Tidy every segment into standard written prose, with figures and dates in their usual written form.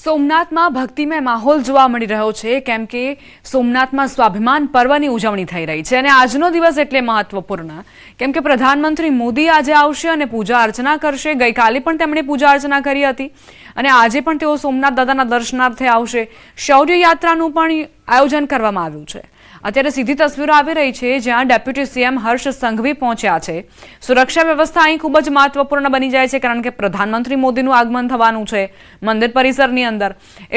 સોમનાથમાં ભક્તિમય માહોલ જોવા મળી રહ્યો છે કેમ કે સોમનાથમાં સ્વાભિમાન પર્વની ઉજવણી થઈ રહી છે અને આજનો દિવસ એટલે મહત્વપૂર્ણ કેમ કે પ્રધાનમંત્રી મોદી આજે આવશે અને પૂજા અર્ચના કરશે। ગઈકાલે પણ તેમણે પૂજા અર્ચના કરી હતી અને આજે પણ તેઓ સોમનાથ દાદાના દર્શનાર્થે આવશે। શૌર્ય યાત્રાનું પણ આયોજન કરવામાં આવ્યું છે। અત્યારે સીધી તસવીરો આવી રહી છે જ્યાં ડેપ્યુટી સીએમ હર્ષ સંઘવી પહોંચ્યા છે। સુરક્ષા વ્યવસ્થા અહીં ખૂબ જ મહત્વપૂર્ણ બની જાય છે કારણ કે પ્રધાનમંત્રી મોદીનું આગમન થવાનું છે મંદિર પરિસરની અંદર,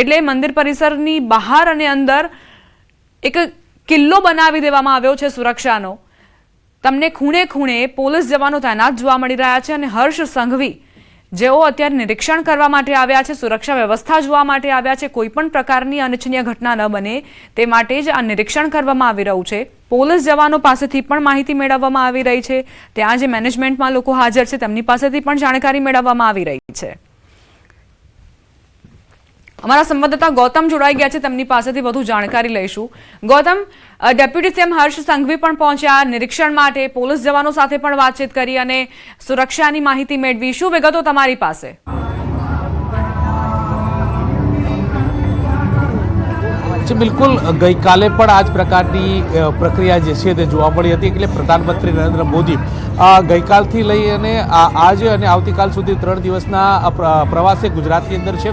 એટલે મંદિર પરિસરની બહાર અને અંદર એક કિલ્લો બનાવી દેવામાં આવ્યો છે સુરક્ષાનો। તમને ખૂણે ખૂણે પોલીસ જવાનો તૈનાત જોવા મળી રહ્યા છે અને હર્ષ સંઘવી જેઓ અત્યારે નિરીક્ષણ કરવા માટે આવ્યા છે, સુરક્ષા વ્યવસ્થા જોવા માટે આવ્યા છે, કોઈ પણ પ્રકારની અનિચ્છનીય ઘટના ન બને તે માટે જ આ નિરીક્ષણ કરવામાં આવી રહ્યું છે। પોલીસ જવાનો પાસેથી પણ માહિતી મેળવવામાં આવી રહી છે, ત્યાં જે મેનેજમેન્ટમાં લોકો હાજર છે તેમની પાસેથી પણ જાણકારી મેળવવામાં આવી રહી છે। અમારા સંવાદદાતા ગૌતમ જોડાઈ ગયા છે, તેમની પાસેથી વધુ જાણકારી લઈશું। ગૌતમ, ડેપ્યુટી સીએમ હર્ષ સંઘવી પણ પહોંચ્યા નિરીક્ષણ માટે, પોલીસ જવાનો સાથે પણ વાતચીત કરી અને સુરક્ષાની માહિતી મેળવી, શું વિગતો તમારી પાસે? બિલકુલ, ગઈકાલે પણ આ જ પ્રકારની પ્રક્રિયા જે છે તે જોવા મળી હતી। એટલે પ્રધાનમંત્રી નરેન્દ્ર મોદી ગઈકાલથી લઈ અને આજે અને આવતીકાલ સુધી 3 દિવસના પ્રવાસે ગુજરાતની અંદર છે,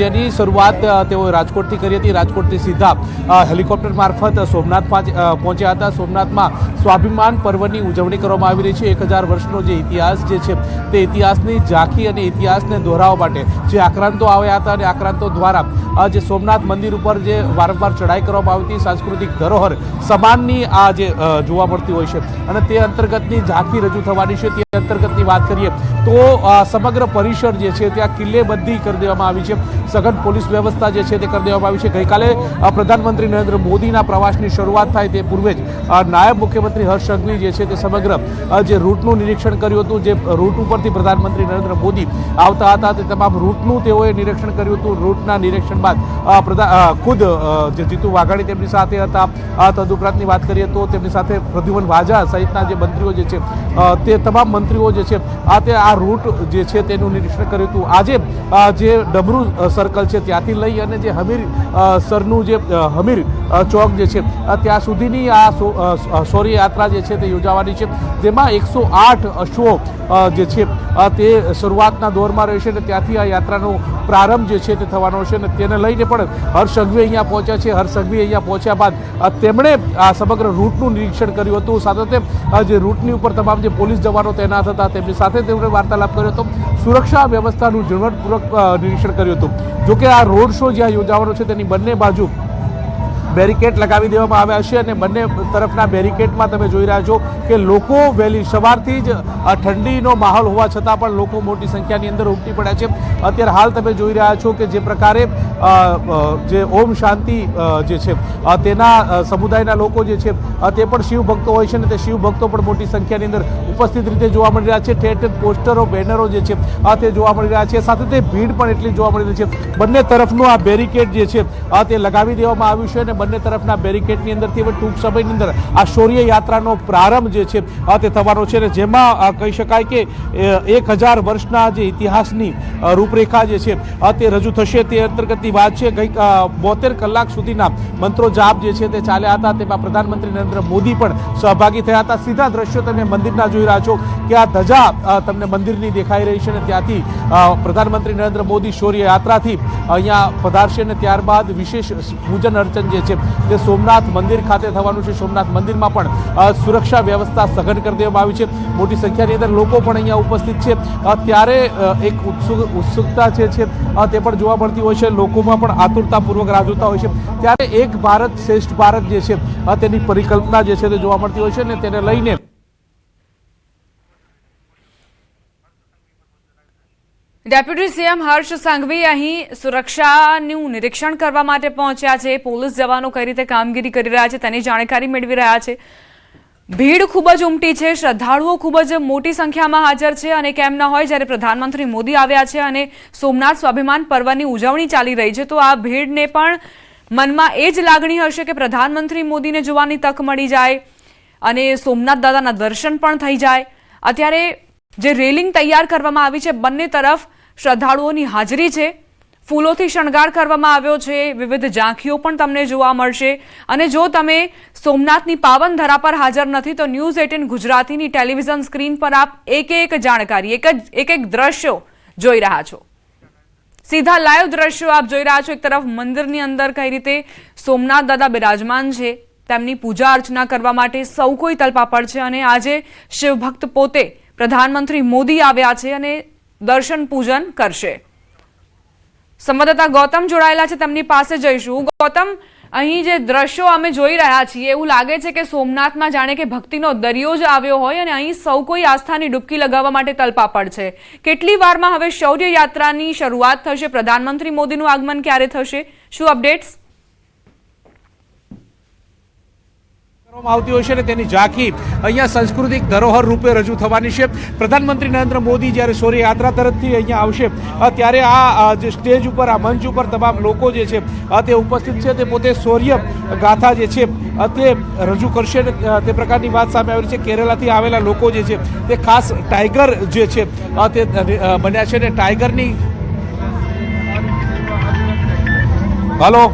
જેની શરૂઆત તેઓ રાજકોટથી કરી હતી। રાજકોટથી સીધા હેલિકોપ્ટર મારફત સોમનાથ પહોંચ્યા હતા। સોમનાથમાં સ્વાભિમાન પર્વની ઉજવણી કરવામાં આવી રહી છે। 1000 વર્ષનો જે ઇતિહાસ જે છે તે ઇતિહાસની ઝાંખી અને ઇતિહાસને દોહરાવવા માટે જે આક્રાંતો આવ્યા હતા અને આક્રાંતો દ્વારા જે સોમનાથ મંદિર ઉપર જે વારંવાર ચઢાઈ કરવામાં આવી હતી, સાંસ્કૃતિક ધરોહર સમાનની આ જે જોવા મળતી હોય છે અને તે અંતર્ગતની ઝાંખી રજૂ થવાની છે। તે અંતર્ગતની વાત કરીએ તો સમગ્ર પરિસર જે છે ત્યાં કિલ્લેબંધી કરી દેવામાં આવી છે, સઘન પોલીસ વ્યવસ્થા જે છે તે કરી દેવામાં આવી છે। ગઈકાલે પ્રધાનમંત્રી નરેન્દ્ર મોદીના પ્રવાસની શરૂઆત થાય તે પૂર્વે જ નાયબ મુખ્યમંત્રી હર્ષ સંઘવી જે છે તે સમગ્ર જે રૂટનું નિરીક્ષણ કર્યું હતું। જે રૂટ ઉપરથી પ્રધાનમંત્રી નરેન્દ્ર મોદી આવતા હતા તે તમામ રૂટનું તેઓએ નિરીક્ષણ કર્યું હતું। રૂટના નિરીક્ષણ બાદ ખુદ જે જીતુ વાઘાણી તેમની સાથે હતા। તદુપરાંતની વાત કરીએ તો તેમની સાથે પ્રદ્યુમન વાજા સહિતના જે મંત્રીઓ જે છે તે તમામ મંત્રીઓ જે છે તે આ રૂટ જે છે તેનું નિરીક્ષણ કર્યું હતું। આજે જે ડમરૂ સર્કલ છે ત્યાંથી લઈ અને જે હમીર સરનું જે હમીર ચોક જે છે ત્યાં સુધીની આ શૌર્ય યાત્રા જે છે તે યોજાવાની છે, જેમાં 108 અશ્વો જે છે તે શરૂઆતના દોરમાં રહેશે અને ત્યાંથી આ યાત્રાનો પ્રારંભ જે છે તે થવાનો છે અને તેને લઈને પણ હર્ષ સંઘવી અહીંયા પહોંચ્યા છે। હર્ષ સંઘવી અહીંયા પહોંચ્યા બાદ તેમણે આ સમગ્ર રૂટનું નિરીક્ષણ કર્યું હતું। સાથે જે રૂટની ઉપર તમામ જે પોલીસ જવાનો તૈનાત હતા તેમની સાથે તેમણે વાર્તાલાપ કર્યો હતો, સુરક્ષા વ્યવસ્થાનું ઝીણવટપૂર્વક નિરીક્ષણ કર્યું હતું। જોકે આ રોડ શો જ્યાં યોજાવાનો છે તેની બંને બાજુ બેરિકેડ લગાવી દેવામાં આવ્યા છે અને બંને તરફના બેરિકેડમાં તમે જોઈ રહ્યા છો કે લોકો વહેલી સવારથી જ ઠંડીનો માહોલ હોવા છતાં પણ લોકો મોટી સંખ્યાની અંદર ઉમટી પડ્યા છે। અત્યારે હાલ તમે જોઈ રહ્યા છો કે જે પ્રકારે જે ઓમ શાંતિ જે છે તેના સમુદાયના લોકો જે છે તે પણ શિવ ભક્તો હોય છે અને તે શિવ ભક્તો પણ મોટી સંખ્યાની અંદર ઉપસ્થિત રીતે જોવા મળી રહ્યા છે। ઠેર ઠેર પોસ્ટરો, બેનરો જે છે તે જોવા મળી રહ્યા છે, સાથે તે ભીડ પણ એટલી જોવા મળી રહી છે। બંને તરફનું આ બેરિકેડ જે છે તે લગાવી દેવામાં આવ્યું છે અને બંને તરફના બેરિકેડની અંદરથી હવે ટૂંક સમયની અંદર આ શૌર્ય યાત્રાનો પ્રારંભ જે છે તે થવાનો છે અને જેમાં કહી શકાય કે 1000 વર્ષના જે ઇતિહાસની રૂપરેખા જે છે તે રજૂ થશે। તે અંતર્ગતની વાત છે। ગઈ 72 કલાક સુધીના મંત્રો જાપ જે છે તે ચાલ્યા હતા, તેમાં પ્રધાનમંત્રી નરેન્દ્ર મોદી પણ સહભાગી થયા હતા। સીધા દ્રશ્યો તમે મંદિરના જોઈ રહ્યા છો કે આ ધજા તમને મંદિરની દેખાઈ રહી છે અને ત્યાંથી પ્રધાનમંત્રી નરેન્દ્ર મોદી શૌર્ય યાત્રાથી અહીંયા પધારશે અને ત્યારબાદ વિશેષ પૂજન અર્ચન જે છે તે સોમનાથ મંદિર ખાતે થવાનું છે। સોમનાથ મંદિરમાં પણ સુરક્ષા વ્યવસ્થા સઘન કરી દેવામાં આવી છે, મોટી સંખ્યાની અંદર લોકો પણ અહીંયા ઉપસ્થિત છે। ત્યારે એક ઉત્સુકતા છે તે પણ જોવા મળતી હોય છે, લોકોમાં પણ આતુરતાપૂર્વક રાહ જોતા હોય છે। ત્યારે એક ભારત શ્રેષ્ઠ ભારત જે છે તેની પરિકલ્પના જે છે તે જોવા મળતી હોય છે અને તેને લઈને ડેપ્યુટી સીએમ હર્ષ સંઘવી અહીં સુરક્ષાનું નિરીક્ષણ કરવા માટે પહોંચ્યા છે, પોલીસ જવાનો કઈ રીતે કામગીરી કરી રહ્યા છે તેની જાણકારી મેળવી રહ્યા છે। ભીડ ખૂબ જ ઉમટી છે, શ્રદ્ધાળુઓ ખૂબ જ મોટી સંખ્યામાં હાજર છે અને કેમ ન હોય જ્યારે પ્રધાનમંત્રી મોદી આવ્યા છે અને સોમનાથ સ્વાભિમાન પર્વની ઉજવણી ચાલી રહી છે તો આ ભીડને પણ મનમાં એ જ લાગણી હશે કે પ્રધાનમંત્રી મોદીને જોવાની તક મળી જાય અને સોમનાથ દાદાના દર્શન પણ થઈ જાય। અત્યારે જે રેલિંગ તૈયાર કરવામાં આવી છે બંને તરફ શ્રદ્ધાળુઓની હાજરી છે ફૂલોથી શણગાર કરવામાં આવ્યો છે, વિવિધ ઝાંખીઓ પણ તમને જોવા મળશે। અને જો તમે સોમનાથની પાવન ધરા પર હાજર નથી તો ન્યૂઝ 18 ગુજરાતીની ટેલિવિઝન સ્ક્રીન પર આપ એક જાણકારી, એક દ્રશ્યો જોઈ રહ્યા છો। સીધા લાઈવ દ્રશ્યો આપ જોઈ રહ્યા છો। એક તરફ મંદિરની અંદર કઈ રીતે સોમનાથ દાદા બિરાજમાન છે, તેમની પૂજા અર્ચના કરવા માટે સૌ કોઈ તલપાપડ છે અને આજે શિવભક્ત પોતે પ્રધાનમંત્રી મોદી આવ્યા છે અને દર્શન પૂજન કરશે। સંવાદદાતા ગૌતમ જોડાયેલા છે, તેમની પાસે જઈશું। ગૌતમ, અહીં જે દ્રશ્યો અમે જોઈ રહ્યા છીએ એવું લાગે છે કે સોમનાથમાં જાણે કે ભક્તિનો દરિયો જ આવ્યો હોય અને અહીં સૌ કોઈ આસ્થાની ડૂબકી લગાવવા માટે તલપાપડ છે। કેટલી વારમાં હવે શૌર્ય યાત્રાની શરૂઆત થશે? પ્રધાનમંત્રી મોદીનું આગમન ક્યારે થશે? શું અપડેટ્સ આવતી હોય છે ને તેની ઝાંખી અહીંયા સાંસ્કૃતિક ધરોહર રૂપે રજૂ થવાની છે। પ્રધાનમંત્રી નરેન્દ્ર મોદી જ્યારે શૌર્ય યાત્રા તરફથી અહીંયા આવશે ત્યારે આ જે સ્ટેજ ઉપર, આ મંચ ઉપર તમામ લોકો જે છે તે ઉપસ્થિત છે, તે પોતે શૌર્ય ગાથા જે છે તે રજૂ કરશે। તે પ્રકારની વાત સામે આવી છે। કેરળથી આવેલા લોકો જે છે તે ખાસ ટાઈગર જે છે તે બન્યા છે ને ટાઈગરની હલો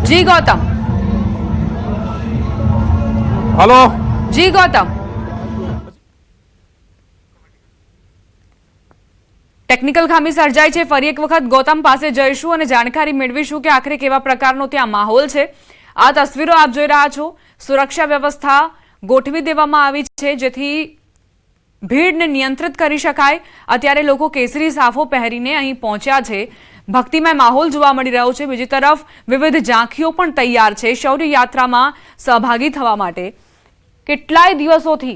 જી ગૌતમ હલો જી ગૌતમ, ટેકનિકલ ખામી સર્જાઈ છે। ફરી એક વખત ગૌતમ પાસે જઈશું અને જાણકારી મેળવીશું કે આખરે કેવા પ્રકારનો ત્યાં માહોલ છે। આ તસવીરો આપ જોઈ રહ્યા છો। સુરક્ષા વ્યવસ્થા ગોઠવી દેવામાં આવી છે જેથી ભીડને નિયંત્રિત કરી શકાય। અત્યારે લોકો કેસરી સાફો પહેરીને અહીં પહોંચ્યા છે। ભક્તિમય માહોલ જોવા મળી રહ્યો છે। બીજી તરફ વિવિધ ઝાંખીઓ પણ તૈયાર છે શૌર્ય યાત્રામાં સહભાગી થવા માટે। કેટલાય દિવસોથી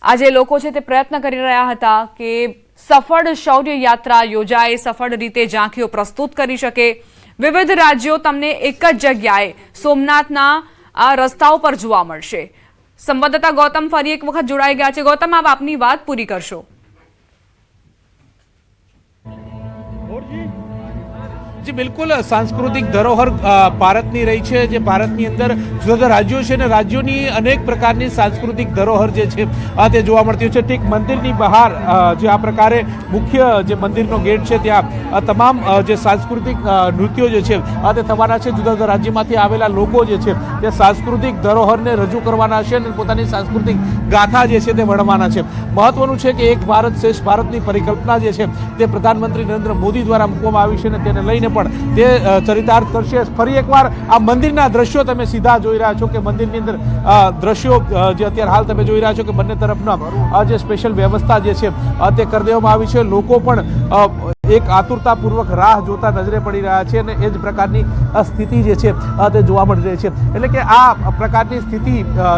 આ જે લોકો છે તે પ્રયત્ન કરી રહ્યા હતા કે સફળ શૌર્ય યાત્રા યોજાય, સફળ રીતે ઝાંખીઓ પ્રસ્તુત કરી શકે। વિવિધ રાજ્યો તમને એક જ જગ્યાએ સોમનાથના આ રસ્તાઓ પર જોવા મળશે। સંવાદદાતા ગૌતમ ફરી એક વખત જોડાઈ ગયા છે। ગૌતમ, આપ આપની વાત પૂરી કરશો। जी बिल्कुल सांस्कृतिक धरोहर भारतनी रही है। जे भारतनी अंदर जुदा जुदा राज्यों है ने राज्यों अनेक प्रकार सांस्कृतिक धरोहर जे ते जोवा मळती होय छे। ठीक मंदिर बहार जे आ प्रकारे मुख्य जे मंदिरनो गेट है त्या तमाम जे सांस्कृतिक नृत्यों जे छे ते थवाना छे। जुदा जुदा राज्यमांथी आवेला लोको जे छे ते सांस्कृतिक धरोहरने रजू करवाना छे अने पोतानी सांस्कृतिक गाथा जे छे ते वणवाना छे। महत्वनुं छे के एक भारत श्रेष्ठ भारतनी परिकल्पना जे छे ते प्रधानमंत्री नरेंद्र मोदी द्वारा मूकवामां आवी छे अने तेने लईने પણ તે ચરિતાર્થ કરશે। ફરી એકવાર આ મંદિરના દ્રશ્યો તમે સીધા જોઈ રહ્યા છો કે મંદિરની અંદર દ્રશ્યો જે અત્યારે હાલ તમે જોઈ રહ્યા છો કે બંને તરફના આ જે સ્પેશિયલ વ્યવસ્થા જે છે તે કરી દેવામાં આવી છે। લોકો પણ એક આતુરતાપૂર્વક રાહ જોતા નજરે પડી રહ્યા છે અને એ જ પ્રકારની સ્થિતિ જે છે તે જોવા મળી રહી છે। એટલે કે આ પ્રકારની સ્થિતિ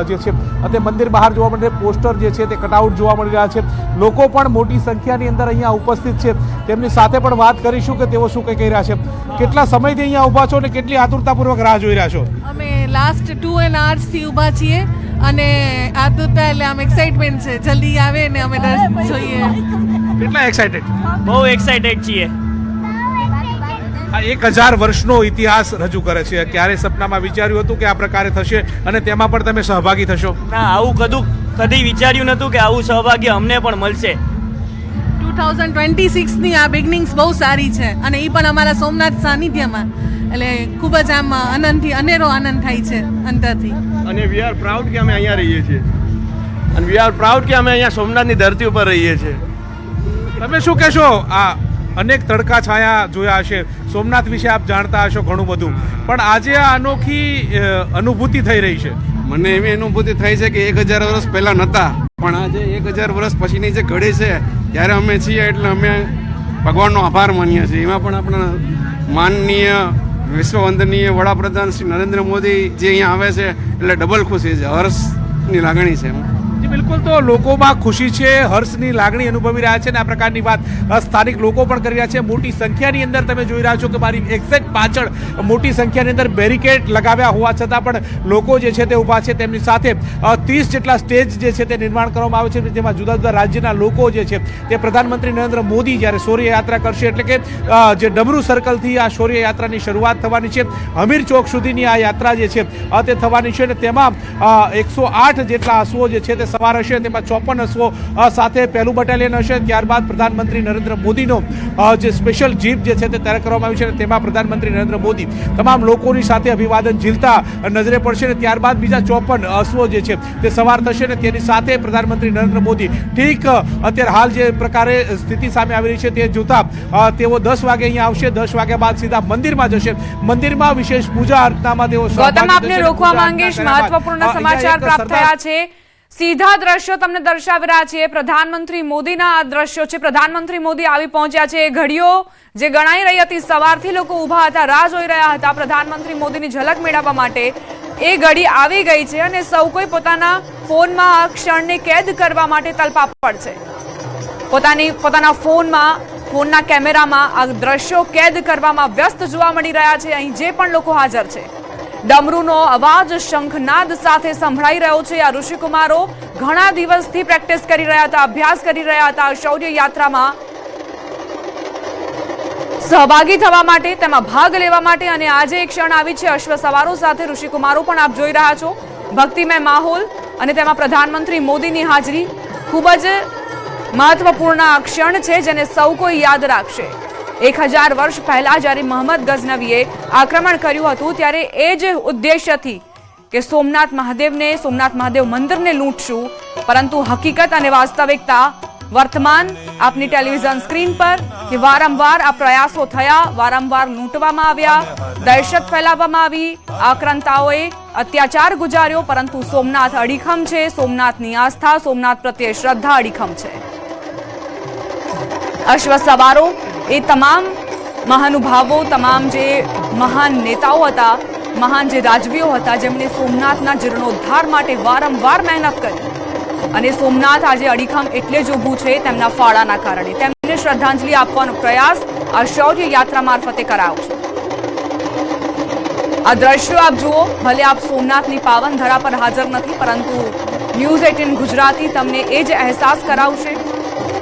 જે છે તે મંદિર બહાર જોવા મળી રહી, પોસ્ટર જે છે તે કટઆઉટ જોવા મળી રહ્યા છે। લોકો પણ મોટી સંખ્યાની અંદર અહીંયા ઉપસ્થિત છે। તેમની સાથે પણ વાત કરીશું કે તેઓ શું કહી રહ્યા છે। કેટલા સમયથી અહીંયા ઊભા છો અને કેટલી આતુરતાપૂર્વક રાહ જોઈ રહ્યા છો? અમે લાસ્ટ 2.5 hours થી ઊભા છીએ અને આતુરતા એટલે આમ એક્સાઇટમેન્ટ છે, જલ્દી આવે ને અમે જોઈએ। કેટલા એક્સાઇટેડ? બહુ એક્સાઇટેડ છીએ। આ 1000 વર્ષનો ઇતિહાસ રજૂ કરે છે। ક્યારે સપનામાં વિચાર્યું હતું કે આ પ્રકારે થશે અને તેમાં પણ તમે સહભાગી થશો? ના, આવું કદી વિચાર્યું નહોતું કે આવું સૌભાગ્ય અમને પણ મળશે। 2026 ની આ બિગનિંગ્સ બહુ સારી છે અને એ પણ અમારા સોમનાથ સાનિધ્યમાં, એટલે ખૂબ જ આમ આનંદથી અનેરો આનંદ થાય છે અંદરથી। અને વી આર પ્રાઉડ કે અમે અહીંયા રહીએ છીએ અને વી આર પ્રાઉડ કે અમે અહીંયા સોમનાથની ધરતી ઉપર રહીએ છીએ। તમે શું કહેશો? આ અનેક તડકા છાયા જોયા હશે, સોમનાથ વિશે આપ જાણતા હશો ઘણું બધું, પણ આજે આ અનોખી અનુભૂતિ થઈ રહી છે। મને એવી અનુભૂતિ થઈ છે કે 1000 વર્ષ પહેલા નહોતા, પણ આજે 1000 વર્ષ પછીની જે ઘડી છે ત્યારે અમે છીએ, એટલે અમે ભગવાનનો આભાર માનીએ છીએ। એમાં પણ આપણા માનનીય વિશ્વવંદનીય વડાપ્રધાન શ્રી નરેન્દ્ર મોદી જે અહીંયા આવે છે એટલે ડબલ ખુશી છે, હર્ષની લાગણી છે। બિલકુલ, તો લોકોમાં ખુશી છે, હર્ષની લાગણી અનુભવી રહ્યા છે અને આ પ્રકારની વાત સ્થાનિક લોકો પણ કરી રહ્યા છે। મોટી સંખ્યાની અંદર તમે જોઈ રહ્યા છો કે મારી એક્ઝેક્ટ પાછળ મોટી સંખ્યાની અંદર બેરિકેડ લગાવ્યા હોવા છતાં પણ લોકો જે છે તે ઊભા છે। તેમની સાથે 30 જેટલા સ્ટેજ જે છે તે નિર્માણ કરવામાં આવે છે, જેમાં જુદા જુદા રાજ્યના લોકો જે છે તે પ્રધાનમંત્રી નરેન્દ્ર મોદી જ્યારે શૌર્ય યાત્રા કરશે, એટલે કે જે ડમરૂ સર્કલથી આ શૌર્ય યાત્રાની શરૂઆત થવાની છે, હમીર ચોક સુધીની આ યાત્રા જે છે તે થવાની છે અને તેમાં 108 જેટલા આંસુઓ જે છે તે સવાર હશે તેમાં 54 અશ્વો સાથે પહેલું બટાલિયન હશે. ત્યારબાદ પ્રધાનમંત્રી નરેન્દ્ર મોદીનો જે સ્પેશિયલ જીપ જે છે તે તૈયાર કરવામાં આવી છે અને તેમાં પ્રધાનમંત્રી નરેન્દ્ર મોદી તમામ લોકોની સાથે અભિવાદન ઝીલતા નજરે પડશે. અને ત્યારબાદ બીજા 54 અશ્વો જે છે તે સવાર થશે અને તેની સાથે પ્રધાનમંત્રી નરેન્દ્ર મોદી ઠીક અત્યારે હાલ જે પ્રકારે સ્થિતિ સામે આવી રહી છે તે જોતા તેઓ 10 વાગે અહીંયા આવશે. 10 વાગ્યા બાદ સીધા મંદિરમાં જશે. મંદિરમાં વિશેષ પૂજા અર્ચનામાં તેઓ ગૌતમ, આપને રોકવા માંગીશ. મહત્વપૂર્ણ સમાચાર પ્રાપ્ત થયા છે. સીધા દ્રશ્યો તમને દર્શાવી રહ્યા છીએ. પ્રધાનમંત્રી મોદીના આ દ્રશ્યો છે. પ્રધાનમંત્રી મોદી આવી પહોંચ્યા છે. ઘડીઓ જે ગણાઈ રહી હતી, સવારથી લોકો ઊભા હતા, રાહ જોઈ રહ્યા હતા પ્રધાનમંત્રી મોદીની ઝલક મેળવવા માટે. એ ઘડી આવી ગઈ છે અને સૌ કોઈ પોતાના ફોનમાં આ ક્ષણને કેદ કરવા માટે તલપાપડ છે. પોતાના ફોનના કેમેરામાં આ દ્રશ્યો કેદ કરવામાં વ્યસ્ત જોવા મળી રહ્યા છે. અહીં જે પણ લોકો હાજર છે, ડમરૂનો અવાજ શંખનાદ સાથે સંભળાઈ રહ્યો છે. આ ઋષિકુમારો ઘણા દિવસથી પ્રેક્ટિસ કરી રહ્યા હતા, અભ્યાસ કરી રહ્યા હતા શૌર્ય યાત્રામાં સહભાગી થવા માટે, તેમાં ભાગ લેવા માટે. અને આજે એક ક્ષણ આવી છે અશ્વ સવારો સાથે. ઋષિકુમારો પણ આપ જોઈ રહ્યા છો. ભક્તિમય માહોલ અને તેમાં પ્રધાનમંત્રી મોદીની હાજરી ખૂબ જ મહત્વપૂર્ણ ક્ષણ છે જેને સૌ કોઈ યાદ રાખશે. 1000 વર્ષ પહેલા જ્યારે મોહમ્મદ ગઝનવીએ આક્રમણ કર્યું હતું ત્યારે એ જ ઉદ્દેશ્યથી કે સોમનાથ મહાદેવ મંદિરને લૂંટશું, પરંતુ હકીકત અને વાસ્તવિકતા વર્તમાન આપની ટેલિવિઝન સ્ક્રીન પર કે વારંવાર આ પ્રયાસો થયા, વારંવાર લૂંટવામાં આવ્યા, દહેશત ફેલાવવામાં આવી, આક્રાંતાઓએ અત્યાચાર ગુજાર્યો, પરંતુ સોમનાથ અડીખમ છે. સોમનાથની આસ્થા, સોમનાથ પ્રત્યે શ્રદ્ધા અડીખમ છે. અશ્વ સવારો એ તમામ મહાનુભાવો, તમામ જે મહાન નેતાઓ હતા, મહાન જે રાજવીઓ હતા, જેમણે સોમનાથના જીર્ણોદ્ધાર માટે વારંવાર મહેનત કરી. અને સોમનાથ આજે અડીખમ એટલે જ ઊભું છે તેમના ફાળાના કારણે. તેમને શ્રદ્ધાંજલિ આપવાનો પ્રયાસ આ શૌર્ય યાત્રા મારફતે કરાયો છે. આ દ્રશ્યો આપ જુઓ. ભલે આપ સોમનાથની પાવન ધરા પર હાજર નથી, પરંતુ ન્યૂઝ 18 ગુજરાતી તમને એ જ અહેસાસ કરાવશે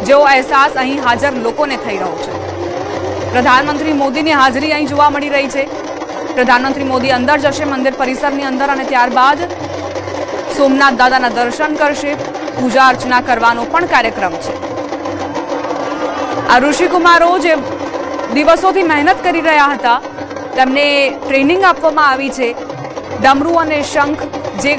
જેવો અહેસાસ અહીં હાજર લોકોને થઈ રહ્યો છે. પ્રધાનમંત્રી મોદીની હાજરી અહીં જોવા મળી રહી છે. પ્રધાનમંત્રી મોદી અંદર જશે મંદિર પરિસરની અંદર અને ત્યારબાદ સોમનાથ દાદાના દર્શન કરશે. પૂજા અર્ચના કરવાનો પણ કાર્યક્રમ છે. આ ઋષિકુમારો જે દિવસોથી મહેનત કરી રહ્યા હતા, તેમને ટ્રેનિંગ આપવામાં આવી છે. ડમરૂ અને શંખ જે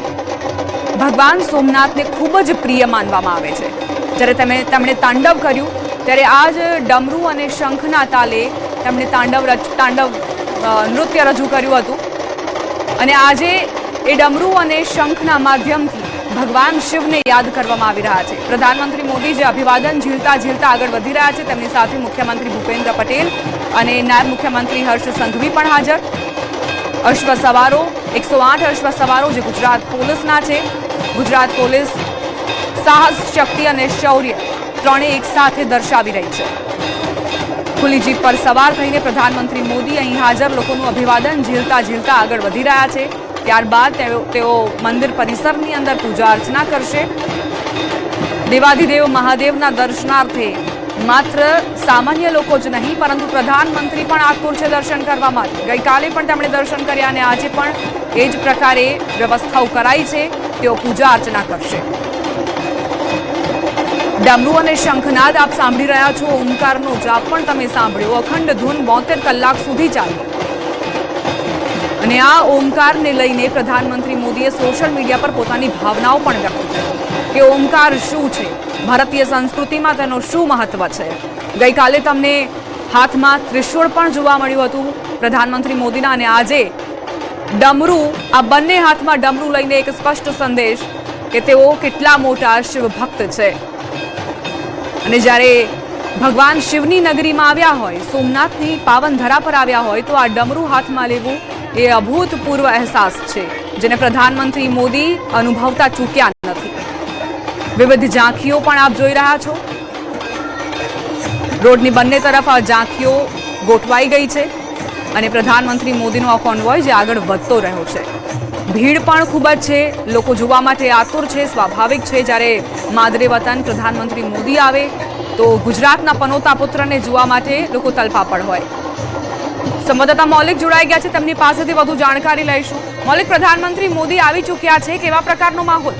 ભગવાન સોમનાથને ખૂબ જ પ્રિય માનવામાં આવે છે. જ્યારે તેમણે તાંડવ કર્યું ત્યારે આ જ ડમરૂ અને શંખના તાલે તેમણે તાંડવ નૃત્ય રજૂ કર્યું હતું. અને આજે એ ડમરૂ અને શંખના માધ્યમથી ભગવાન શિવને યાદ કરવામાં આવી રહ્યા છે. પ્રધાનમંત્રી મોદી જે અભિવાદન ઝીલતા આગળ વધી રહ્યા છે, તેમની સાથે મુખ્યમંત્રી ભૂપેન્દ્ર પટેલ અને નાયબ મુખ્યમંત્રી હર્ષ સંઘવી પણ હાજર. અશ્વ સવારો 108 અશ્વ સવારો જે ગુજરાત પોલીસના છે. ગુજરાત પોલીસ સાહસ, શક્તિ અને શૌર્ય ત્રણેય એક સાથે દર્શાવી રહી છે. ખુલ્લી જીપ પર સવાર થઈને પ્રધાનમંત્રી મોદી અહીં હાજર લોકોનું અભિવાદન ઝીલતા આગળ વધી રહ્યા છે. ત્યારબાદ તેઓ મંદિર પરિસરની અંદર પૂજા અર્ચના કરશે. દેવાધિદેવ મહાદેવના દર્શનાર્થે માત્ર સામાન્ય લોકો જ નહીં, પરંતુ પ્રધાનમંત્રી પણ આતુર છે દર્શન કરવા માટે. ગઈકાલે પણ તેમણે દર્શન કર્યા અને આજે પણ એ જ પ્રકારે વ્યવસ્થાઓ કરાઈ છે. તેઓ પૂજા અર્ચના કરશે. ડમરૂ અને શંખનાદ આપ સાંભળી રહ્યા છો. ઓમકારનો જાપ પણ તમે સાંભળ્યો. અખંડ ધૂન 72 કલાક સુધી ચાલી. અને આ ઓમકારને લઈને પ્રધાનમંત્રી મોદીએ સોશિયલ મીડિયા પર પોતાની ભાવનાઓ પણ વ્યક્ત કરી કે ઓમકાર શું છે, ભારતીય સંસ્કૃતિમાં તેનો શું મહત્વ છે. ગઈકાલે તમને હાથમાં ત્રિશૂળ પણ જોવા મળ્યું હતું પ્રધાનમંત્રી મોદીના. અને આજે ડમરૂ, આ બંને હાથમાં ડમરૂ લઈને એક સ્પષ્ટ સંદેશ કે તેઓ કેટલા મોટા શિવ ભક્ત છે. અને જ્યારે ભગવાન શિવની નગરીમાં આવ્યા હોય, સોમનાથની પાવન ધરા પર આવ્યા હોય, તો આ ડમરૂ હાથમાં લેવું એ અભૂતપૂર્વ અહેસાસ છે જેને પ્રધાનમંત્રી મોદી અનુભવતા ચૂક્યા નથી. વિવિધ ઝાંખીઓ પણ આપ જોઈ રહ્યા છો. રોડની બંને તરફ આ ઝાંખીઓ ગોઠવાઈ ગઈ છે અને પ્રધાનમંત્રી મોદીનો આ કોન્વોય જે આગળ વધતો રહ્યો છે. ભીડ પણ ખૂબ જ છે. લોકો જોવા માટે આતુર છે. સ્વાભાવિક છે જ્યારે માદરે વતન પ્રધાનમંત્રી મોદી આવે તો ગુજરાતના પનોતા પુત્રને જોવા માટે લોકો તલપાપડ હોય. સંવાદદાતા મૌલિક જોડાઈ ગયા છે, તેમની પાસેથી વધુ જાણકારી લઈશું. મૌલિક, પ્રધાનમંત્રી મોદી આવી ચૂક્યા છે, કેવા પ્રકારનો માહોલ?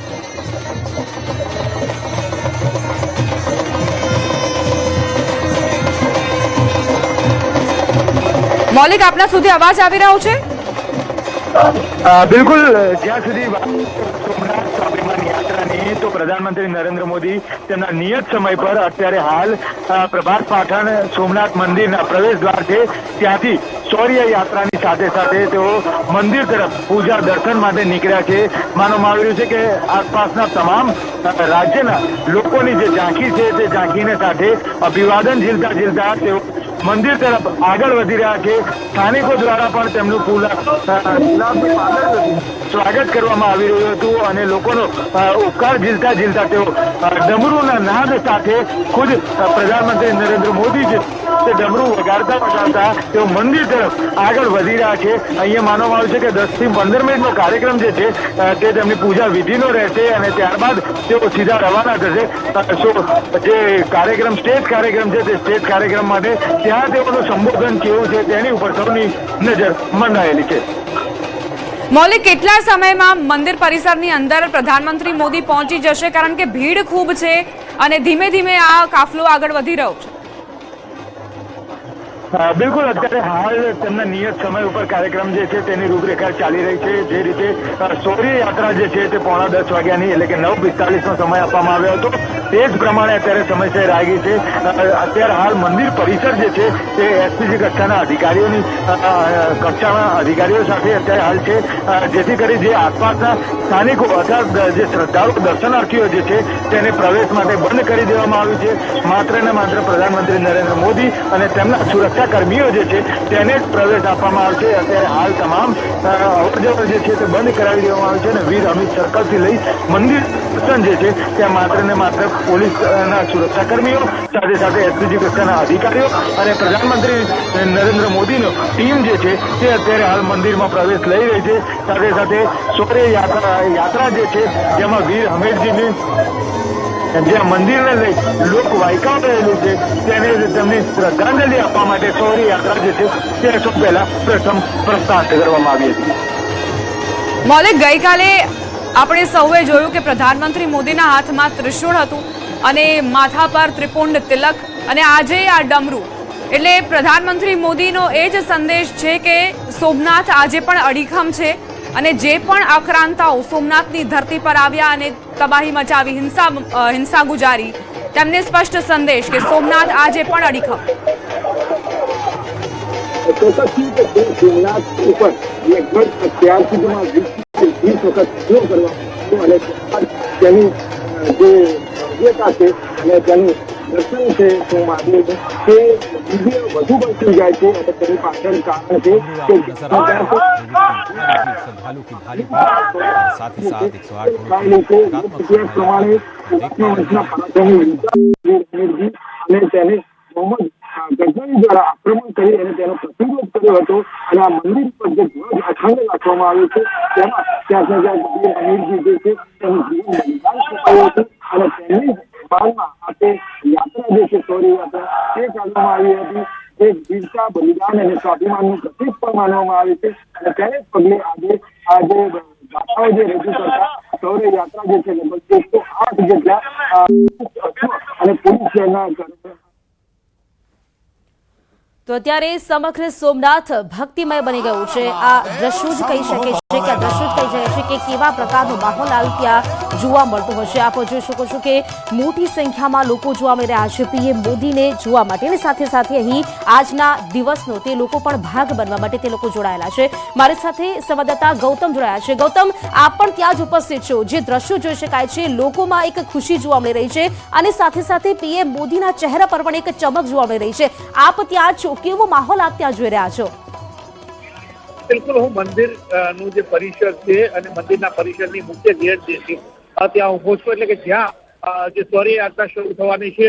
મૌલિક, આપના સુધી અવાજ આવી રહ્યો છે? બિલકુલ, જ્યાં સુધી સોમનાથ સ્વાભિમાન યાત્રાની તો પ્રધાનમંત્રી નરેન્દ્ર મોદી તેમના નિયત સમય પર અત્યારે હાલ પ્રભાત પાટણ સોમનાથ મંદિરના પ્રવેશ દ્વાર છે ત્યાંથી શૌર્ય યાત્રાની સાથે સાથે તેઓ મંદિર તરફ પૂજા દર્શન માટે નીકળ્યા છે. માનવામાં આવી રહ્યું છે કે આસપાસના તમામ રાજ્યના લોકોની જે ઝાંખી છે તે ઝાંખીને સાથે અભિવાદન ઝીલતા ઝીલતા તેઓ મંદિર તરફ આગળ વધી રહ્યા છે. સ્થાનિકો દ્વારા પણ તેમનું સ્વાગત કરવામાં આવી રહ્યું હતું અને લોકોનો ઉપકાર ઝીલતા ઝીલતા તેઓ ડમરૂના નાદ સાથે ખુદ પ્રધાનમંત્રી નરેન્દ્ર મોદી છે તે ડમરૂ વગાડતા વગાડતા તેઓ મંદિર તરફ આગળ વધી રહ્યા છે. અહીંયા માનવામાં આવ્યું છે કે 10 થી 15 મિનિટનો કાર્યક્રમ જે છે તે તેમની પૂજા વિધિનો રહેશે અને ત્યારબાદ તેઓ સીધા રવાના થશે. જે કાર્યક્રમ સ્ટેજ કાર્યક્રમ છે તે સ્ટેજ કાર્યક્રમ માટે ત્યાં તેઓનું સંબોધન કેવું છે તેની ઉપર સૌની નજર મંડાયેલી છે. મૌલિક, કેટલા સમયમાં મંદિર પરિસરની અંદર પ્રધાનમંત્રી મોદી પહોંચી જશે? કારણ કે ભીડ ખૂબ છે અને ધીમે ધીમે આ કાફલો આગળ વધી રહ્યો છે. બિલકુલ, અત્યારે હાલ તેમના નિયત સમય ઉપર કાર્યક્રમ જે છે તેની રૂપરેખા ચાલી રહી છે. જે રીતે શૌર્ય યાત્રા જે છે તે 9:30 વાગ્યાની એટલે કે 9:45 સમય આપવામાં આવ્યો હતો તે જ પ્રમાણે અત્યારે સમયસર આવી ગઈ છે. અત્યારે હાલ મંદિર પરિસર જે છે તે એસપીજી કક્ષાના અધિકારીઓની કક્ષાના અધિકારીઓ સાથે અત્યારે હાલ છે, જેથી કરી જે આસપાસના સ્થાનિકો અથવા જે શ્રદ્ધાળુ દર્શનાર્થીઓ જે છે તેને પ્રવેશ માટે બંધ કરી દેવામાં આવ્યું છે. માત્ર ને માત્ર પ્રધાનમંત્રી નરેન્દ્ર મોદી અને તેમના સુરક્ષા કર્મીઓ જે છે તેને જ પ્રવેશ આપવામાં આવશે. અત્યારે હાલ તમામ અવરજવર જે છે તે બંધ કરાવી દેવામાં આવે છે અને વીર અમિત સર્કલથી લઈ મંદિર દર્શન જે છે ત્યાં માત્ર ને માત્ર પોલીસના સુરક્ષા કર્મીઓ સાથે સાથે એસપીજી કક્ષાના અધિકારીઓ અને પ્રધાનમંત્રી નરેન્દ્ર મોદીનો ટીમ જે છે તે અત્યારે હાલ મંદિરમાં પ્રવેશ લઈ રહી છે. સાથે સાથે શૌર્ય યાત્રા જે છે જેમાં વીર હમીરજીની જ્યાં મંદિરને લઈ લોકવાયકાઓ રહેલું છે તેને તેમને શ્રદ્ધાંજલિ આપવા માટે શૌર્ય યાત્રા જે છે તે સૌ પહેલા પ્રથમ પ્રસ્થાન કરવામાં આવી હતી. મૌલિક, ગઈકાલે આપણે સૌએ જોયું કે પ્રધાનમંત્રી મોદીના હાથમાં ત્રિશૂળ હતું અને માથા પર ત્રિપુંડ તિલક અને આજે આ ડમરૂ. એટલે પ્રધાનમંત્રી મોદીનો એ જ સંદેશ છે કે સોમનાથ આજે પણ અડીખમ છે અને જે પણ આક્રાંતાઓ સોમનાથની ધરતી પર આવ્યા અને તબાહી મચાવી હિંસા ગુજારી તેમને સ્પષ્ટ સંદેશ કે સોમનાથ આજે પણ અડીખમ. સોમનાથ ઉપર લગભગ અત્યાર સુધીમાં 20 વખત શું કરવા અને તેની જે ભવ્યતા છે અને તેનું દર્શન છે મહાદેવ તે વધુ બનતું જાય છે અને તેની પાછળ કારણ છે કે श्रद्धालु की भारी भीड़ साथ ही साथ 108 પ્રમાણે અને તેને મોહમ્મદ ગઝની દ્વારા આક્રમણ કરી અને તેનો પ્રતિરોધ કર્યો હતો અને આ મંદિર પર જે ધ્વજ અખંડ રાખવામાં આવ્યો છે તેમાં ત્યાં અમીરજી જે છે તેનું જીવન બલિદાન ચૂકાયું હતું અને તેમની બાદમાં આજે યાત્રા જે છે શૌર્ય યાત્રા તે કાઢવામાં આવી હતી. તે વીરતા, બલિદાન અને સ્વાભિમાનનું પ્રતીક પણ માનવામાં આવે છે અને તેને જ પગલે આજે ગાથાઓ જે રજૂ કરતા શૌર્ય યાત્રા જે છે લગભગ 108 જેટલા અને પોલીસ શહેરના તો અત્યારે સમગ્ર સોમનાથ ભક્તિમય બની ગયું છે. આ દ્રશ્યો જ કહી શકે છે કે દ્રશ્યો જ કહી જાય છે કે કેવા પ્રકારનો માહોલ હાલ ત્યાં જોવા મળતો હશે. આપ જોઈ શકો છો કે મોટી સંખ્યામાં લોકો જોવા મળી રહ્યા છે પીએમ મોદીને જોવા માટે અને સાથે સાથે અહીં આજના દિવસનો તે લોકો પણ ભાગ બનવા માટે તે લોકો જોડાયેલા છે. મારી સાથે સંવાદદાતા ગૌતમ જોડાયા છે. ગૌતમ, આપ પણ ત્યાં જ ઉપસ્થિત છો. જે દ્રશ્યો જોઈ શકાય છે લોકોમાં એક ખુશી જોવા મળી રહી છે અને સાથે સાથે પીએમ મોદીના ચહેરા પર પણ એક ચમક જોવા મળી રહી છે. આપ ત્યાં છો, કેવો માહોલ આપ ત્યાં જોઈ રહ્યા છો? બિલકુલ, હું મંદિર નું જે પરિસર છે અને મંદિરના પરિસરની મુખ્ય ગેટ જે છે ત્યાં ઉભો છું. એટલે કે જ્યાં જે શૌર્ય યાત્રા શરૂ થવાની છે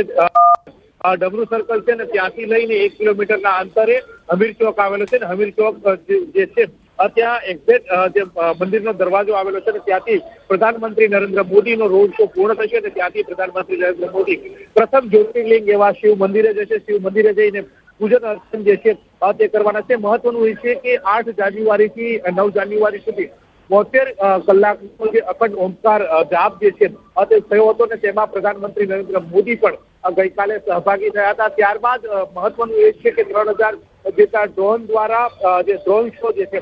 ડમરૂ સર્કલ છે ને ત્યાંથી લઈને 1 કિલોમીટરના અંતરે હમીર ચોક આવેલો છે ને હમીર ચોક જે છે ત્યાં એક્ઝેક્ટ જે મંદિરનો દરવાજો આવેલો છે ને ત્યાંથી પ્રધાનમંત્રી નરેન્દ્ર મોદીનો રોડ શો પૂર્ણ થશે અને ત્યાંથી પ્રધાનમંત્રી નરેન્દ્ર મોદી પ્રથમ જ્યોતિર્લિંગ એવા શિવ મંદિરે જશે. શિવ મંદિરે જઈને પૂજન અર્ચન જે છે તે કરવાના છે. મહત્વનું એ છે કે 8 જાન્યુઆરીથી 9 જાન્યુઆરી સુધી 72 કલાકનો જે અખંડ ઓમકાર જાપ જે છે તે થયો હતો ને તેમાં પ્રધાનમંત્રી નરેન્દ્ર મોદી પણ ગઈકાલે સહભાગી થયા હતા. ત્યારબાદ મહત્વનું એ છે કે 3000 જેટલા ડ્રોન દ્વારા જે ડ્રોન શો જે છે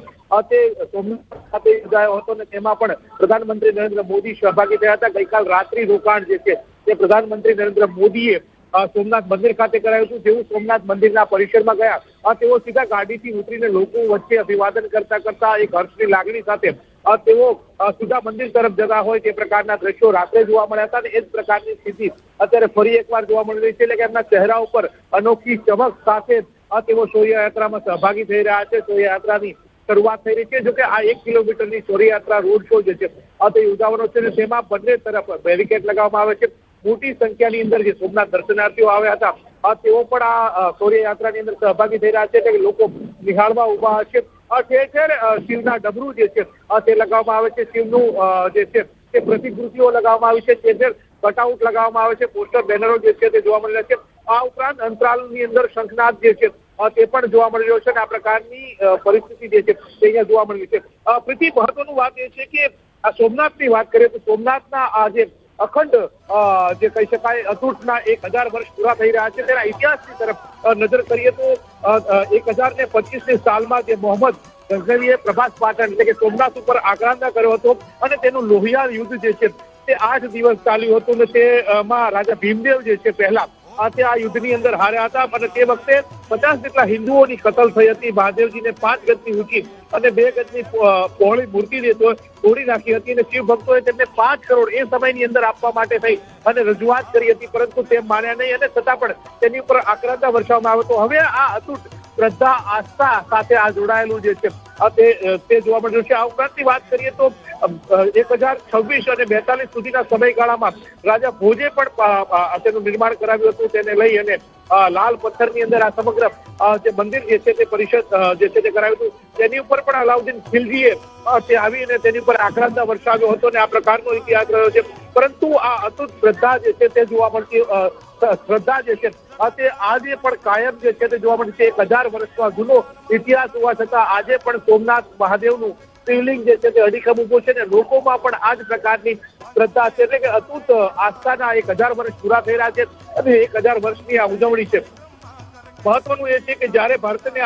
તે સોમનાથ ખાતે યોજાયો હતો અને તેમાં પણ પ્રધાનમંત્રી નરેન્દ્ર મોદી સહભાગી થયા હતા. ગઈકાલ રાત્રિ રોકાણ જે છે તે પ્રધાનમંત્રી નરેન્દ્ર મોદીએ સોમનાથ મંદિર ખાતે કરાયું હતું. જેવું સોમનાથ મંદિરના પરિસરમાં ગયા તેઓ સીધા ગાડીથી ઉતરીને લોકો વચ્ચે અભિવાદન કરતા એક હર્ષની લાગણી સાથે તેઓ સીધા મંદિર તરફ જતા હોય તે પ્રકારના દ્રશ્યો રાત્રે જોવા મળ્યા હતા. અને એ જ પ્રકારની સ્થિતિ અત્યારે ફરી એકવાર જોવા મળી રહી છે. એટલે કે એમના ચહેરા ઉપર અનોખી ચમક સાથે તેઓ શૌર્યયાત્રામાં સહભાગી થઈ રહ્યા છે. શૌર્યયાત્રાની શરૂઆત થઈ રહી છે. જોકે આ 1 કિલોમીટરની શૌર્યયાત્રા રોડ શો જે છે તે યોજાવાનો છે અને તેમાં બંને તરફ બેરિકેડ લગાવવામાં આવે છે. મોટી સંખ્યાની અંદર જે સોમનાથ દર્શનાર્થીઓ આવ્યા હતા તેઓ પણ આ શૌર્યયાત્રાની અંદર સહભાગી થઈ રહ્યા છે. એટલે કે લોકો નિહાળવા ઉભા છે. ઠેર ઠેર શિવના ડમરૂ જે છે તે લગાવવામાં આવે છે. શિવનું જે છે તે પ્રતિકૃતિઓ લગાવવામાં આવી છે. ઠેર ઠેર કટઆઉટ લગાવવામાં આવે છે. પોસ્ટર બેનરો જે છે તે જોવા મળી રહ્યા છે. આ ઉપરાંત અંતરાલની અંદર શંખનાદ જે છે તે પણ જોવા મળી રહ્યો છે. અને આ પ્રકારની પરિસ્થિતિ જે છે તે અહીંયા જોવા મળી છે. પ્રીતિ, મહત્વનું વાત એ છે કે આ સોમનાથની વાત કરીએ તો સોમનાથના આ જે અખંડ જે કહી શકાય અતૂટના 1000 વર્ષ પૂરા થઈ રહ્યા છે તેના ઇતિહાસની તરફ નજર કરીએ તો 1025ની સાલમાં જે મોહમ્મદ ગઝનવીએ પ્રભાસ પાટણ એટલે કે સોમનાથ ઉપર આક્રમણ કર્યો હતો અને તેનું લોહિયાળ યુદ્ધ જે છે તે 8 દિવસ ચાલ્યું હતું. અને તેમાં રાજા ભીમદેવ જે છે પહેલા તે આ યુદ્ધની અંદર હાર્યા હતા અને તે વખતે 50 જેટલા હિન્દુઓની કતલ થઈ હતી. મહાદેવજીને 5 ગજની ઊંચી અને 2 ગજની પહોળી મૂર્તિ જે તોડી નાખી હતી અને શિવ ભક્તોએ તેમને 5 કરોડ એ સમયની અંદર આપવા માટે થઈ અને રજૂઆત કરી હતી, પરંતુ તે માન્યા નહીં અને છતાં પણ તેની ઉપર આક્રમણ વર્ષાવવામાં આવ્યો હતો. હવે આ અતૂટ શ્રદ્ધા આસ્થા સાથે આ જોડાયેલું જે છે તે જોવા મળ્યું છે. આ ઉપરાંતની વાત કરીએ તો 1026 અને 42 સુધીના સમયગાળામાં રાજા ભોજે પણ તેનું નિર્માણ કરાવ્યું હતું. તેને લઈ અને લાલ પથ્થરની અંદર આ સમગ્ર જે મંદિર જે છે તે પરિષદ જે છે તે કરાવ્યું હતું. તેની ઉપર પણ અલાઉદ્દીન ખિલજીએ તે આવીને તેની ઉપર આક્રમણ વર્ષાવ્યો હતો અને આ પ્રકારનો ઇતિહાસ રહ્યો છે. પરંતુ આ અતૂટ શ્રદ્ધા જે છે તે જોવા મળતી શ્રદ્ધા જે છે તે આજે પણ કાયમ જે છે તે જોવા મળે છે. 1000 વર્ષનો જૂનો ઇતિહાસ હોવા છતાં આજે પણ સોમનાથ મહાદેવનું શિવલિંગ જે છે તે અડીખમ ઉભું છે અને લોકોમાં પણ આ જ પ્રકારની શ્રદ્ધા છે. એટલે કે અતૂટ આસ્થાના 1000 વર્ષ પૂરા થઈ રહ્યા છે અને 1000 વર્ષની આ ઉજવણી છે. મહત્વનું એ છે કે જ્યારે ભારતને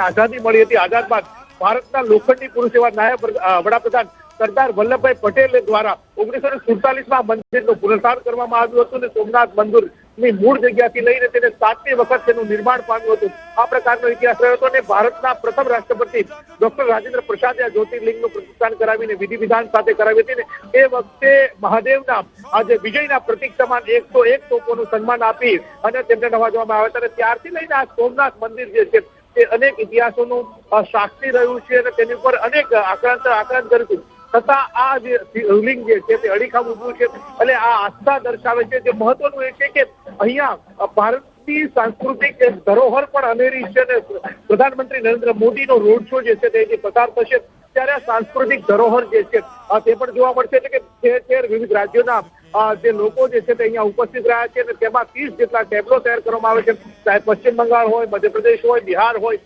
આઝાદી મળી હતી, આઝાદ બાદ ભારતના લોખંડી પુરુષ એવા નાયબ વડાપ્રધાન સરદાર વલ્લભભાઈ પટેલ દ્વારા 1947માં મંદિરનું પુનર્નિર્માણ કરવામાં આવ્યું હતું અને સોમનાથ મંદિરની મૂળ જગ્યાથી લઈને તેને 7મી વખત તેનું નિર્માણ પામ્યું હતું. આ પ્રકારનો ઇતિહાસ રહ્યો હતો અને ભારતના પ્રથમ રાષ્ટ્રપતિ ડોક્ટર રાજેન્દ્ર પ્રસાદે આ જ્યોતિર્લિંગનું પ્રતિષ્ઠાન કરાવીને વિધિ વિધાન સાથે કરાવી હતી ને એ વખતે મહાદેવના આજે વિજયના પ્રતીક સમાન 101 તોપોનું સન્માન આપી અને તેમને નવાજવામાં આવ્યા હતા. અને ત્યારથી લઈને આ સોમનાથ મંદિર જે છે તે અનેક ઇતિહાસોનું સાક્ષી રહ્યું છે અને તેની ઉપર અનેક આક્રાંત કર્યું હતું. છતાં આ જે શિવલિંગ જે છે તે અડીખમ ઊભું છે એટલે આ આસ્થા દર્શાવે છે. જે મહત્વનું એ છે કે અહીંયા ભારતની સાંસ્કૃતિક ધરોહર પણ અનેરી છે અને પ્રધાનમંત્રી નરેન્દ્ર મોદીનો રોડ શો જે છે તે પસાર થશે ત્યારે આ સાંસ્કૃતિક ધરોહર જે છે તે પણ જોવા મળશે. એટલે કે ઠેર ઠેર વિવિધ રાજ્યોના જે લોકો જે છે તે અહીંયા ઉપસ્થિત રહ્યા છે અને તેમાં 30 જેટલા ટેબ્લો તૈયાર કરવામાં આવે છે. ચાહે પશ્ચિમ બંગાળ હોય, મધ્યપ્રદેશ હોય, બિહાર હોય,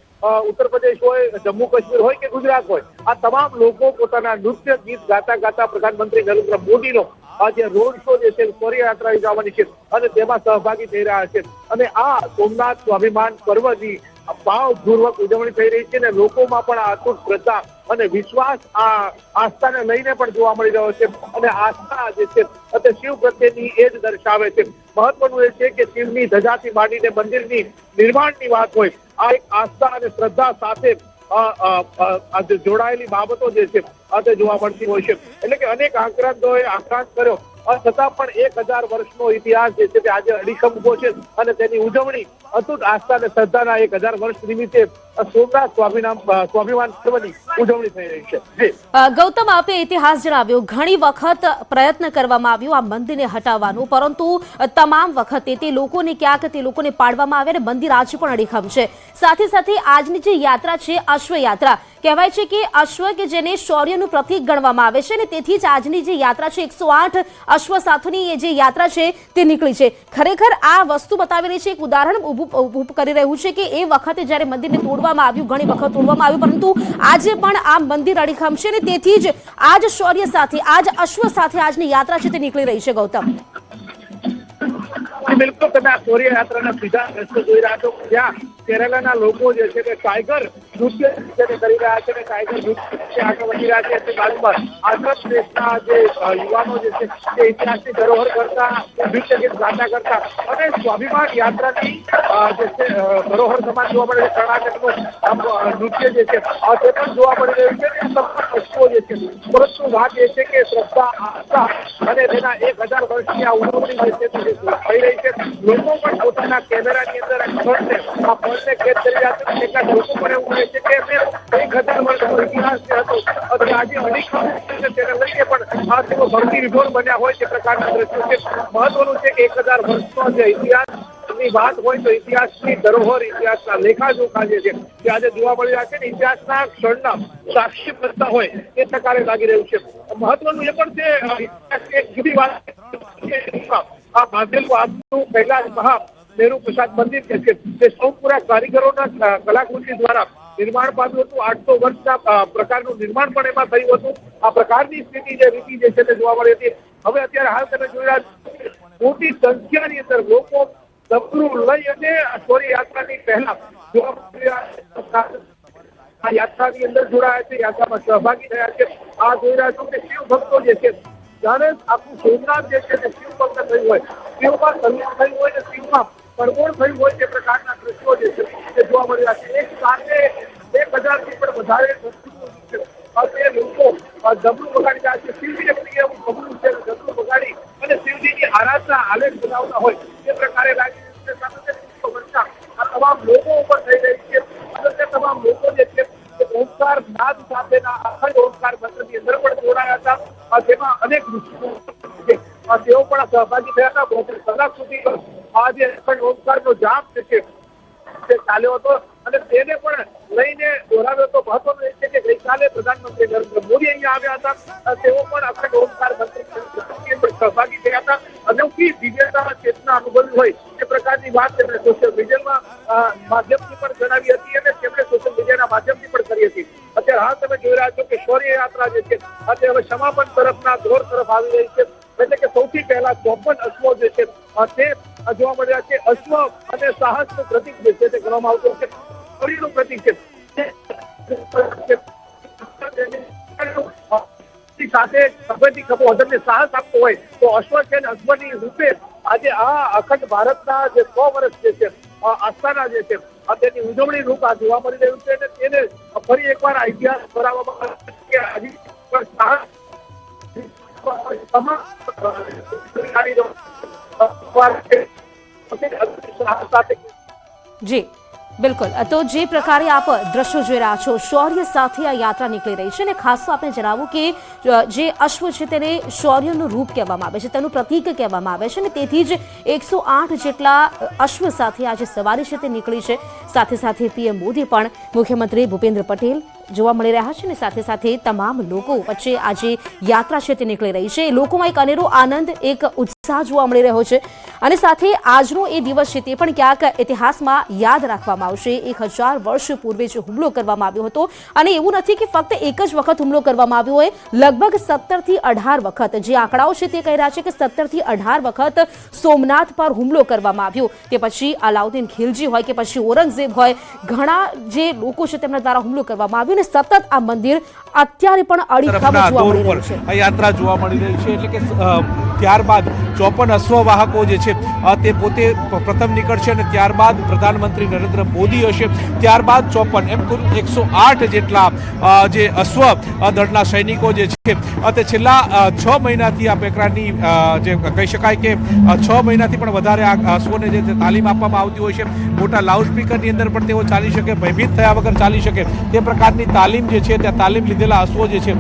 ઉત્તર પ્રદેશ હોય, જમ્મુ કાશ્મીર હોય કે ગુજરાત હોય, આ તમામ લોકો પોતાના નૃત્ય ગીત ગાતા પ્રધાનમંત્રી નરેન્દ્ર મોદીનો આ જે રોડ શો જે છે શૌર્યયાત્રા યોજવાની છે અને તેમાં સહભાગી થઈ રહ્યા છે. અને આ સોમનાથ સ્વાભિમાન પર્વની ભાવપૂર્વક ઉજવણી થઈ રહી છે અને લોકોમાં પણ આ અતૂટ શ્રદ્ધા અને વિશ્વાસ આ આસ્થાને લઈને પણ જોવા મળી રહ્યો છે. અને આસ્થા જે છે તે શિવ પ્રત્યેની એ જ દર્શાવે છે. મહત્વનું એ છે કે શિવની ધજાથી માંડીને મંદિરની નિર્માણની વાત હોય, આ એક આસ્થા અને શ્રદ્ધા સાથે જોડાયેલી બાબતો જે છે તે જોવા મળતી હોય છે. એટલે કે અનેક આક્રાંતોએ આક્રાંત કર્યો છતાં પણ 1000 વર્ષનો ઇતિહાસ જે છે તે આજે અડીખમ ઉભો છે અને તેની ઉજવણી અતૂટ આસ્થા અને શ્રદ્ધાના 1000 વર્ષ નિમિત્તે સોમનાથ સ્વાભિમાન પર્વની ઉજવણી થઈ રહી છે. ગૌતમ, આપે ઇતિહાસ જણાવ્યો, ઘણી વખત પ્રયત્ન કરવામાં આવ્યો આ મંદિરને હટાવવાનું, પરંતુ તમામ વખતે તે લોકોને ક્યાંક તે લોકોને પાડવામાં આવે અને મંદિર આજે પણ અડીખમ છે. સાથે સાથે આજની જે યાત્રા છે અશ્વયાત્રા, કહેવાય છે કે અશ્વ કે જેને શૌર્યનું પ્રતીક ગણવામાં આવે છે અને તેથી જ આજની જે યાત્રા છે 108 અશ્વ સાથેની જે યાત્રા છે તે નીકળી છે. ખરેખર આ વસ્તુ બતાવી રહી છે, એક ઉદાહરણ ઊભું કરી રહ્યું છે કે એ વખતે જ્યારે મંદિરને તોડવામાં આવ્યું, ઘણી વખત તોડવામાં આવ્યું, પરંતુ આજે પણ આ મંદિર અડીખમ છે અને તેથી જ આ જ શૌર્ય સાથે, આ જ અશ્વ સાથે આજની યાત્રા છે તે નીકળી રહી છે. ગૌતમ, બિલકુલ તમે આ શૌર્ય યાત્રાના સીધા દ્રશ્યો જોઈ રહ્યા છો જ્યાં કેરળના લોકો જે છે તે ટાઈગર નૃત્ય છે તે કરી રહ્યા છે અને ટાઈગર નૃત્ય આગળ વધી રહ્યા છે. તે બાજુમાં આંધ્ર પ્રદેશના જે યુવાનો જે છે તે ઇતિહાસની ધરોહર કરતા, નૃત્ય ગીત ગાતા કરતા અને સ્વાભિમાન યાત્રાની જે છે ધરોહર સમાન જોવા મળે છે. કર્ણાટકનું નૃત્ય જે છે તે પણ જોવા મળી રહ્યું છે. તમામ વસ્તુઓ જે છે, પરંતુ વાત એ છે કે શ્રદ્ધા, આસ્થા અને તેના 1000 વર્ષની આ ઉજવણી જે છે તે થઈ રહી છે. લોકો પણ પોતાના કેમેરાની અંદર આ પળને કેદ કરી રહ્યા છે. કેટલાક લોકો પણ એવું કહે છે કે એમને 1000 વર્ષનો ઇતિહાસ જે હતો અને આજે અનેક તેને લઈને પણ આ તેઓ ભક્તિ વિભોર બન્યા હોય તે પ્રકારના દ્રશ્યો છે. મહત્વનું છે કે 1000 વર્ષનો જે ઇતિહાસની વાત હોય તો ઇતિહાસની ધરોહર, ઇતિહાસના લેખાજોખા જે છે તે આજે જોવા મળી રહ્યા છે. ઇતિહાસના ક્ષણના સાક્ષી બનતા હોય એ પ્રકારે લાગી રહ્યું છે. મહત્વનું એ પણ છે એક જુદી વાત આ બાંધેલું આજનું પહેલા મહાનેહરુ પ્રસાદ મંદિર જે છે તે સૌપુરા કારીગરોના કલાકૃતિ દ્વારા નિર્માણ પામ્યું હતું. 800 વર્ષના પ્રકારનું નિર્માણ પણ એમાં થયું હતું. આ પ્રકારની સ્થિતિ જે રીતિ જે છે તે જોવા મળી હતી. હવે અત્યારે હાલ તમે જોઈ રહ્યા છો મોટી સંખ્યાની અંદર લોકો ડમરૂ લઈ અને શૌર્ય યાત્રાની પહેલા જોવા મળી રહ્યા છે. આ યાત્રાની અંદર જોડાયા છે, યાત્રામાં સહભાગી થયા છે. આ જોઈ રહ્યા છો કે શિવ ભક્તો જે છે જ્યારે આખું સોમનાથ જે છે તે શિવ ભક્ત થયું હોય, શિવમાં સંગીત થયું હોય ને શિવમાં પરમોણ થયું હોય તે પ્રકારના દ્રશ્યો જે છે તે જોવા મળી રહ્યા છે. એક સાથે 1000 થી પણ વધારે તે લોકો ડમરૂ વગાડી રહ્યા છે. શિવજીને પ્રિય એવું ડમરૂ છે, ડમરૂ વગાડી અને શિવજીની આરાધના આલેખ બનાવતા હોય તે પ્રકારે લાગી રહ્યું છે. સાથે આ તમામ લોકો ઉપર થઈ રહી છે અને તે તમામ લોકો જે છે ઓમકાર નાદ સાથેના અખંડ ઓમકાર મંત્રની અંદર પણ જોડાયા હતા. તેમાં અનેક તેઓ પણ સહભાગી થયા હતા. 72 કલાક સુધી આ જે અખંડ ઓમકારનો જાપ જે છે તે ચાલ્યો હતો અને તેને પણ લઈને દોરાવ્યો હતો. મહત્વનું એ છે કે ગઈકાલે પ્રધાનમંત્રી નરેન્દ્ર મોદી અહીંયા આવ્યા હતા. તેઓ પણ અખંડ ઓમકાર મંત્રી સહભાગી થયા હતા. અનોખી દિવ્યતા ચેતના અનુભવી હોય એ પ્રકારની વાત તેમણે સોશિયલ મીડિયામાં માધ્યમથી પણ જણાવી હતી અને તેમણે સોશિયલ મીડિયાના માધ્યમથી પણ કરી હતી. અત્યારે હાલ તમે જોઈ રહ્યા છો કે શૌર્ય યાત્રા જે છે તે હવે સમાપન તરફના દોર તરફ આવી રહી છે. એટલે કે સૌથી પહેલા 54 અશ્વો જે છે તે જોવા મળી રહ્યા છે. અશ્વ અને સાહસનું પ્રતીક જે છે તે ગણવામાં આવતું છે. શૌર્યનું પ્રતીક છે. સાથે ખભેથી ખભો અધરને સાહસ આપતો હોય તો અશ્વ છે અને અશ્વની રૂપે આજે આ અખંડ ભારતના જે 100 વર્ષ જે છે આસ્થાના જે છે તેની ઉજવણી રૂપ આ જોવા મળી રહ્યું છે અને તેને ફરી એકવાર આ ઇતિહાસ બનાવવામાં આવે કે સાહસ જી બિલકુલ. તો જે પ્રકારે આપ દ્રશ્યો જોઈ રહ્યા છો, શૌર્ય સાથે આ યાત્રા નીકળી રહી છે અને ખાસ તો આપણે જણાવું કે જે અશ્વ છે તેને શૌર્યનું રૂપ કહેવામાં આવે છે, તેનું પ્રતીક કહેવામાં આવે છે અને તેથી જ 108 જેટલા અશ્વ સાથે આજે સવારી છે તે નીકળી છે. સાથે સાથે પીએમ મોદી પણ, મુખ્યમંત્રી ભૂપેન્દ્ર પટેલ જોવા મળી રહ્યા છે અને સાથે સાથે તમામ લોકો વચ્ચે આજે યાત્રા છે તે નીકળી રહી છે. લોકોમાં એક અનેરો આનંદ, એક ઉત્સાહ જોવા મળી રહ્યો છે અને સાથે આજનો એ દિવસ છે તે પણ ક્યાંક ઇતિહાસમાં યાદ રાખવામાં આવશે. 1000 વર્ષ પૂર્વે જે હુમલો કરવામાં આવ્યો હતો અને એવું નથી કે ફક્ત એક જ વખત હુમલો કરવામાં આવ્યો હોય, લગભગ 17 થી 18 વખત જે આંકડાઓ છે તે કહી રહ્યા છે કે 17 થી 18 વખત સોમનાથ પર હુમલો કરવામાં આવ્યો. તે પછી અલાઉદ્દીન ખિલજી હોય કે પછી ઔરંગઝેબ હોય, ઘણા જે લોકો છે તેમના દ્વારા હુમલો કરવામાં આવ્યો. સતત આ મંદિર અત્યારે પણ અડીખમ જોવા મળી રહ્યું છે. આ યાત્રા જોવા મળી રહી છે. એટલે કે ત્યારબાદ 54 અશ્વવાહકો જે છે તે પોતે પ્રથમ નીકળશે અને ત્યારબાદ પ્રધાનમંત્રી નરેન્દ્ર મોદી હશે. ત્યારબાદ 54 એમ કુલ 108 જેટલા જે અશ્વ દળના સૈનિકો જે છે તે છેલ્લા 6 મહિનાથી આ પ્રકારની જે કહી શકાય કે 6 મહિનાથી પણ વધારે આ અશ્વોને જે તાલીમ આપવામાં આવતી હોય છે. મોટા લાઉડસ્પીકરની અંદર પણ તેઓ ચાલી શકે, ભયભીત થયા વગર ચાલી શકે તે પ્રકારની તાલીમ જે છે ત્યાં તાલીમ લીધેલા અશ્વો જે છે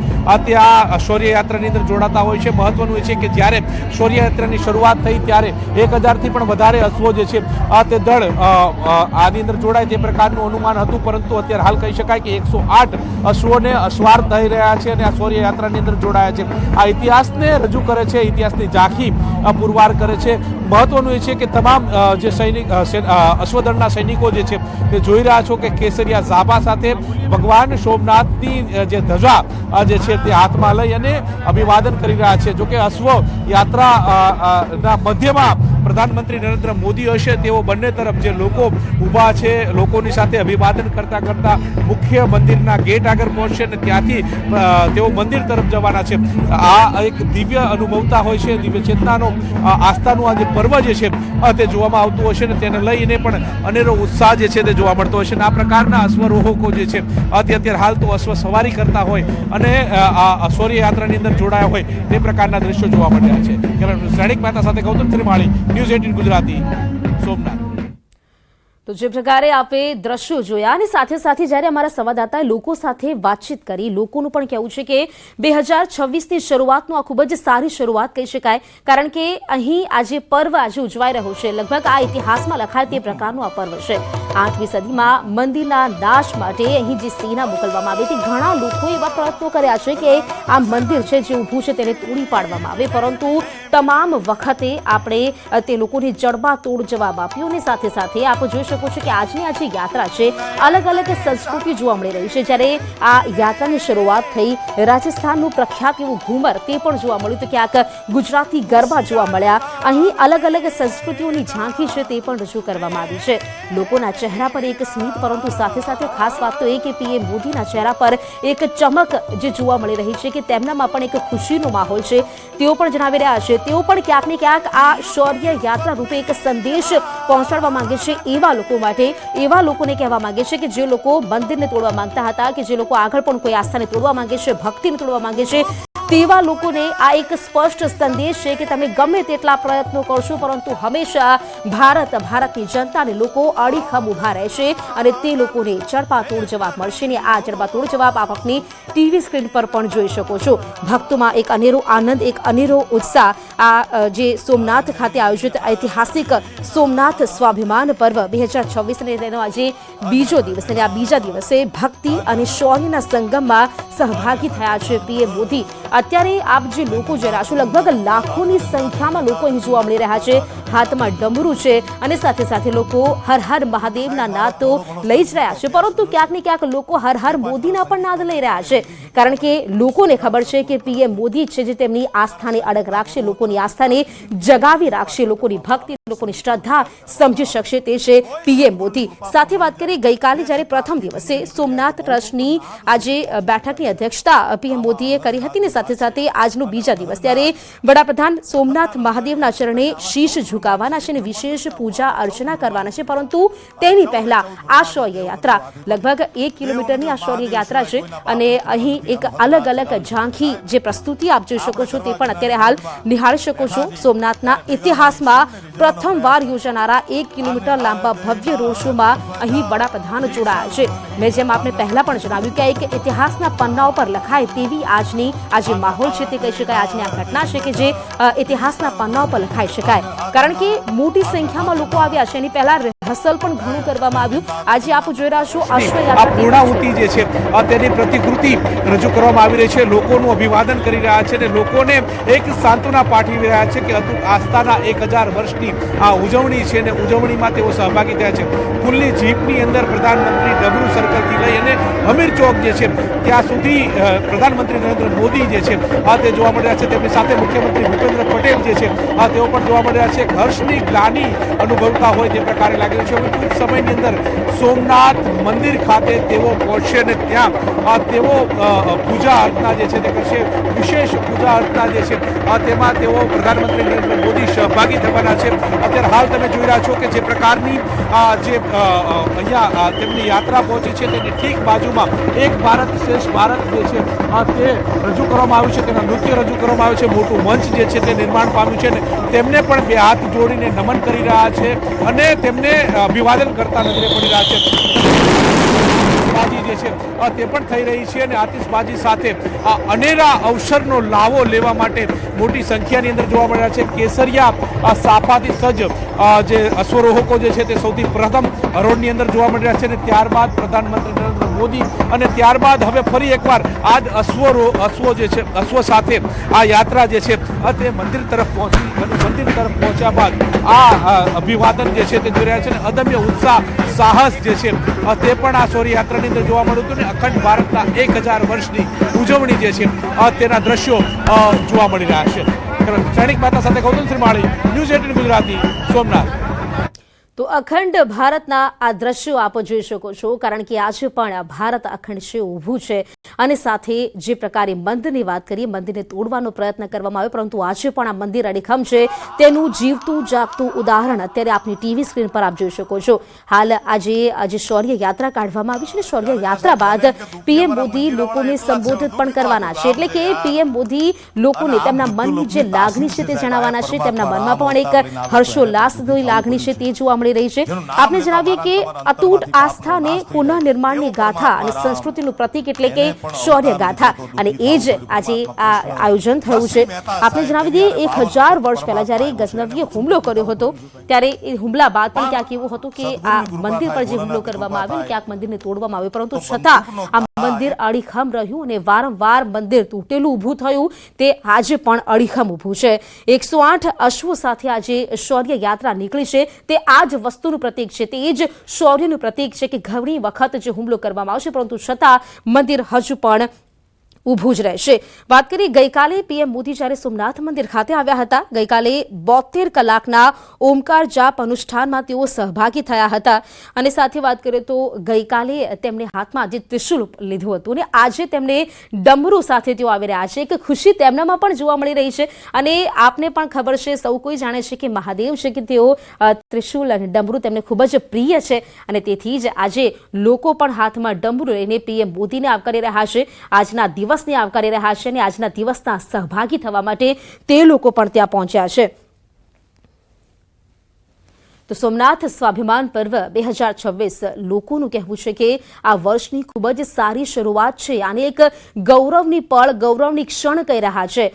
તે આ શૌર્ય યાત્રાની અંદર જોડાતા હોય છે. મહત્વનું એ છે કે જ્યારે શૌર્ય યાત્રાની શરૂઆત થઈ ત્યારે 1000 થી પણ વધારે અશ્વો જે છે તે દળ આની અંદર જોડાય તે પ્રકારનું અનુમાન હતું, પરંતુ અત્યારે હાલ કહી શકાય કે 108 અશ્વોને અશ્વાર થઈ રહ્યા છે અને આ શૌર્ય યાત્રાની અંદર જોડાયા છે. આ ઇતિહાસને રજૂ કરે છે, ઇતિહાસની ઝાંખી પુરવાર કરે છે. મહત્વનું એ છે કે તમામ જે સૈનિક અશ્વદળના સૈનિકો જે છે તે જોઈ રહ્યા છો કે કેસરિયા ઝાબા સાથે ભગવાન સોમનાથની જે ધજા જે છે તે હાથમાં લઈ અને અભિવાદન કરી રહ્યા છે. જોકે અશ્વ યાત્રા ના મધ્યમાં પ્રધાનમંત્રી નરેન્દ્ર મોદી હશે તેઓ બંને તરફ જે લોકો ઊભા છે લોકોની સાથે અભિવાદન કરતા કરતા મુખ્ય મંદિરના ગેટ આગળ પહોંચશે અને ત્યાંથી તેઓ મંદિર તરફ જવાના છે. આ એક દિવ્ય અનુભવતા હોય છે, દિવ્ય ચેતનાનો આસ્થાનું આ જે પર્વ જે છે તે જોવામાં આવતું હશે ને તેને લઈને પણ અનેરો ઉત્સાહ જે છે તે જોવા મળતો હશે. આ પ્રકારના અશ્વરોહકો જે છે અત્યારે હાલ તો અશ્વ સવારી કરતા હોય અને આ શૌર્ય યાત્રાની અંદર જોડાયા હોય તે પ્રકારના દ્રશ્યો જોવા મળ્યા છે. શ્રેણિક મહેતા સાથે ગૌતમ ત્રિમાળી, ન્યૂઝ 18 ગુજરાતી, સોમનાથ. તો જે પ્રકારે આપે દ્રશ્યો જોયા અને સાથે સાથે જ્યારે અમારા સંવાદદાતાએ લોકો સાથે વાતચીત કરી, લોકોનું પણ કહેવું છે કે 2026ની શરૂઆતનું આ ખૂબ જ સારી શરૂઆત કહી શકાય, કારણ કે અહીં આજે પર્વ આજે ઉજવાઈ રહ્યું છે. લગભગ આ ઇતિહાસમાં લખાય તે પ્રકારનું આ પર્વ છે. 8મી સદીમાં મંદિરના નાશ માટે અહીં જે સેના મોકલવામાં આવી હતી, ઘણા લોકોએ એવા પ્રયત્નો કર્યા છે કે આ મંદિર છે જે ઊભું છે તેને તોડી પાડવામાં આવે, પરંતુ તમામ વખતે આપણે તે લોકોને જડબાતોડ જવાબ આપ્યો. અને સાથે સાથે આપ જોઈ શકો છો કે આજની આ જે યાત્રા છે અલગ અલગ સંસ્કૃતિ જોવા મળી રહી છે. જ્યારે આ યાત્રાની શરૂઆત થઈ, રાજસ્થાનનું પ્રખ્યાત એવું ઘુમર તે પણ જોવા મળ્યું, તો ક્યાંક ગુજરાતી ગરબા જોવા મળ્યા. અહીં અલગ અલગ સંસ્કૃતિઓની ઝાંખી છે તે પણ રજૂ કરવામાં આવી છે. લોકોના ચહેરા પર એક સ્મિત, પરંતુ સાથે સાથે ખાસ વાત તો એ કે પીએમ મોદીના ચહેરા પર એક ચમક જે જોવા મળી રહી છે કે તેમનામાં પણ એક ખુશીનો માહોલ છે. તેઓ પણ જણાવી રહ્યા છે, તેઓ પણ ક્યાંક ને ક્યાંક આ શૌર્ય યાત્રા રૂપે એક સંદેશ પહોંચાડવા માંગે છે એવા લોકો માટે, એવા લોકોને કહેવા માંગે છે કે જે લોકો મંદિરને તોડવા માંગતા હતા, કે જે લોકો આગળ પણ કોઈ આસ્થાને તોડવા માંગે છે, ભક્તિને તોડવા માંગે છે, તેવા લોકોને આ એક સ્પષ્ટ સંદેશ છે કે તમે ગમે તેટલા પ્રયત્નો કરશો, પરંતુ હંમેશા ભારતની જનતા અને લોકો અડીખમ ઉભા રહેશે અને તે લોકોને જડબાતોડ જવાબ મળશે. ને આ જડબાતોડ જવાબ આપ આપની ટીવી સ્ક્રીન પર પણ જોઈ શકો છો. ભક્તોમાં એક અનેરો આનંદ, એક અનેરો ઉત્સાહ. આ જે સોમનાથ ખાતે આયોજિત ઐતિહાસિક સોમનાથ સ્વાભિમાન પર્વ 2026 અને તેનો આજે બીજો દિવસ, અને આ બીજા દિવસે ભક્તિ અને શૌર્યના સંગમમાં સહભાગી થયા છે પીએમ મોદી. અત્યારે આપ જે લોકો જોઈ રહ્યા છો, લગભગ લાખોની સંખ્યામાં લોકો અહીં જોવા મળી રહ્યા છે. હાથમાં ડમરું છે અને સાથે સાથે લોકો હર હર મહાદેવના નાદ તો લઈ જ રહ્યા છે, પરંતુ ક્યાંક ને ક્યાંક લોકો હર હર મોદીના પણ નાદ લઈ રહ્યા છે, કારણ કે લોકોને ખબર છે કે પીએમ મોદી છે જે તેમની આસ્થાને અડગ રાખશે, લોકોની આસ્થાને જગાવી રાખશે, લોકોની ભક્તિ, લોકોની શ્રદ્ધા સમજી શકશે, તે છે પીએમ મોદી. સાથે વાત કરીએ, ગઈકાલે જ્યારે પ્રથમ દિવસે સોમનાથ ટ્રસ્ટની આજે બેઠકની અધ્યક્ષતા પીએમ મોદીએ કરી હતી ને સાથે સાથે આજનો બીજા દિવસ, ત્યારે વડાપ્રધાન સોમનાથ મહાદેવના ચરણે શીશ ઝુકાવવાના છે અને વિશેષ પૂજા અર્ચના કરવાના છે. પરંતુ તેની પહેલા આ શૌર્ય યાત્રા લગભગ 1 કિલોમીટરની આ શૌર્ય યાત્રા છે અને અહીં એક અલગ અલગ ઝાંખી જે પ્રસ્તુતિ આપ જોઈ શકો છો તે પણ અત્યારે હાલ નિહાળી શકો છો. સોમનાથના ઇતિહાસમાં પ્રથમવાર યોજાનારા 1 કિલોમીટર લાંબા ભવ્ય રોડ શોમાં અહીં વડાપ્રધાન જોડાયા છે. મેં જેમ આપને પહેલા પણ જણાવ્યું કે એક ઇતિહાસના પન્નાઓ પર લખાય તેવી આજની આ જે માહોલ છે તે કહી શકાય, આજની આ ઘટના છે કે જે ઇતિહાસના પન્નાઓ પર લખાઈ શકાય, કારણ કે મોટી સંખ્યામાં લોકો આવ્યા છે. એની પહેલા રિહર્સલ પણ ઘણું કરવામાં આવ્યું. આજે આપ જોઈ રહ્યા છો આ પૂર્ણાહુતિ જે છે તેની પ્રતિકૃતિ રજૂ કરવામાં આવી રહી છે. લોકોનું અભિવાદન કરી રહ્યા છે અને લોકોને એક સાંત્વના પાઠવી રહ્યા છે કે અતૂટ આસ્થાના 1000 વર્ષની આ ઉજવણી છે અને ઉજવણીમાં તેઓ સહભાગી થયા છે. ફૂલની જીપની અંદર પ્રધાનમંત્રી ડબરૂ સર્કલથી લઈ અને હમીર ચોક જે છે ત્યાં સુધી પ્રધાનમંત્રી નરેન્દ્ર મોદી જે છે તે જોવા મળી રહ્યા છે. તેમની સાથે મુખ્યમંત્રી ભૂપેન્દ્ર પટેલ જે છે તેઓ પણ જોવા મળી રહ્યા છે. હર્ષની ગ્લાની અનુભવતા હોય તે પ્રકારે લાગી રહ્યું છે. હવે ટૂંક સમયની અંદર સોમનાથ મંદિર ખાતે તેઓ પહોંચશે અને ત્યાં તેઓ પૂજા અર્ચના જે છે તે કરશે. વિશેષ પૂજા અર્ચના જે છે તેમાં તેઓ પ્રધાનમંત્રી નરેન્દ્ર મોદી સહભાગી થવાના છે. અત્યારે હાલ તમે જોઈ રહ્યા છો કે જે પ્રકારની જે અહીંયા તેમની યાત્રા પહોંચી છે તેની ઠીક બાજુમાં એક ભારત શ્રેષ્ઠ ભારત જે છે તે રજૂ કરવામાં આવ્યું છે, તેના નૃત્ય રજૂ કરવામાં આવ્યું છે. મોટું મંચ જે છે તે નિર્માણ પામ્યું છે અને તેમને પણ બે હાથ જોડીને નમન કરી રહ્યા છે અને તેમને અભિવાદન કરતા નજરે પડી રહ્યા છે. જે છે તે પણ થઈ રહી છે અને આતિશબાજી સાથે અનેરા અવસરનો લાવો લેવા માટે મોટી સંખ્યાની અંદર જોવા મળ્યા છે. કેસરિયા સાફાથી સજ્જ જે અશ્વરોહકો જે છે તે સૌથી પ્રથમ રોડની અંદર જોવા મળી રહ્યા છે અને ત્યારબાદ પ્રધાનમંત્રી નરેન્દ્ર મોદી અને ત્યારબાદ હવે ફરી એકવાર આ જ અશ્વો જે છે અશ્વ સાથે આ યાત્રા જે છે તે મંદિર તરફ પહોંચી અને મંદિર તરફ પહોંચ્યા બાદ આ અભિવાદન જે છે તે જોઈ રહ્યા છે અને અદમ્ય ઉત્સાહ, સાહસ જે છે તે પણ આ શૌર્ય યાત્રાની અંદર જોવા મળ્યું હતું ને અખંડ ભારતના 1000 વર્ષની ઉજવણી જે છે તેના દ્રશ્યો જોવા મળી રહ્યા છે. સૈનિક મહેતા સાથે ગૌતમ શ્રીમાળી, ન્યૂઝ 18 ગુજરાતી, સોમનાથ. તો અખંડ ભારતના આ દ્રશ્યો આપ જોઈ શકો છો, કારણ કે આજે પણ ભારત અખંડ છે, ઊભું છે. અને સાથે જે પ્રકારે મંદિરની વાત કરીએ, મંદિરને તોડવાનો પ્રયત્ન કરવામાં આવ્યો, પરંતુ આજે પણ આ મંદિર અડીખમ છે, તેનું જીવતું જાગતું ઉદાહરણ અત્યારે આપની ટીવી સ્ક્રીન પર આપ જોઈ શકો છો. હાલ આજે શૌર્ય યાત્રા કાઢવામાં આવી છે. શૌર્ય યાત્રા બાદ પીએમ મોદી લોકોને સંબોધિત પણ કરવાના છે. એટલે કે પીએમ મોદી લોકોને તેમના મનની જે લાગણી છે તે જણાવવાના છે. તેમના મનમાં પણ એક હર્ષોલ્લાસની લાગણી છે તે જોવા મળી રહી છે. આપને જણાવીએ કે અતૂટ આસ્થા અને પુનઃનિર્માણની ગાથા અને સંસ્કૃતિનું પ્રતીક એટલે કે શૌર્ય ગાથા, અને એ જ આજે આ આયોજન થયું છે. આપને જણાવી દઈએ 1000 વર્ષ પહેલા જ્યારે ગઝનવીએ હુમલો કર્યો હતો, ત્યારે એ હુમલા બાદ પણ ક્યાંક એવું હતું કે આ મંદિર પર જે હુમલો કરવામાં આવ્યો, ક્યાંક મંદિરને તોડવામાં આવ્યું, પરંતુ છતાં આ મંદિર અડીખમ રહ્યું અને વારંવાર મંદિર તૂટેલું ઊભું થયું. તે આજે પણ અડીખમ ઊભું છે. 108 અશ્વો સાથે આજે શૌર્ય યાત્રા નીકળી છે. તે આ જ વસ્તુનું પ્રતીક છે, તે જ શૌર્યનું પ્રતીક છે કે ઘણી વખત જે હુમલો કરવામાં આવશે, પરંતુ છતાં મંદિર હજુ પણ ઊભું જ રહેશે. વાત કરીએ ગઈકાલે પીએમ મોદી જ્યારે સોમનાથ મંદિર ખાતે આવ્યા હતા, ગઈકાલે 72 કલાકના ઓમકાર જાપ અનુષ્ઠાનમાં તેઓ સહભાગી થયા હતા. અને સાથે વાત કરીએ તો ગઈકાલે તેમણે હાથમાં જે ત્રિશુલ લીધું હતું, અને આજે તેમણે ડમરૂ સાથે તેઓ આવી રહ્યા છે. એક ખુશી તેમનામાં પણ જોવા મળી રહી છે. અને આપને પણ ખબર છે, સૌ કોઈ જાણે છે કે મહાદેવ છે કે તેઓ ત્રિશુલ અને ડમરૂ તેમને ખૂબ જ પ્રિય છે, અને તેથી જ આજે લોકો પણ હાથમાં ડમરૂ લઈને પીએમ મોદીને આવકારી રહ્યા છે. આજના દિવસને આવકારી રહ્યા છે, અને આજના દિવસના સહભાગી થવા માટે તે લોકો પણ ત્યાં પહોંચ્યા છે. તો સોમનાથ સ્વાભિમાન પર્વ 2026 લોકોનું કહેવું છે કે આ વર્ષની ખૂબ જ સારી શરૂઆત છે. આને એક ગૌરવની પળ, ગૌરવની ક્ષણ કહી રહ્યા છે.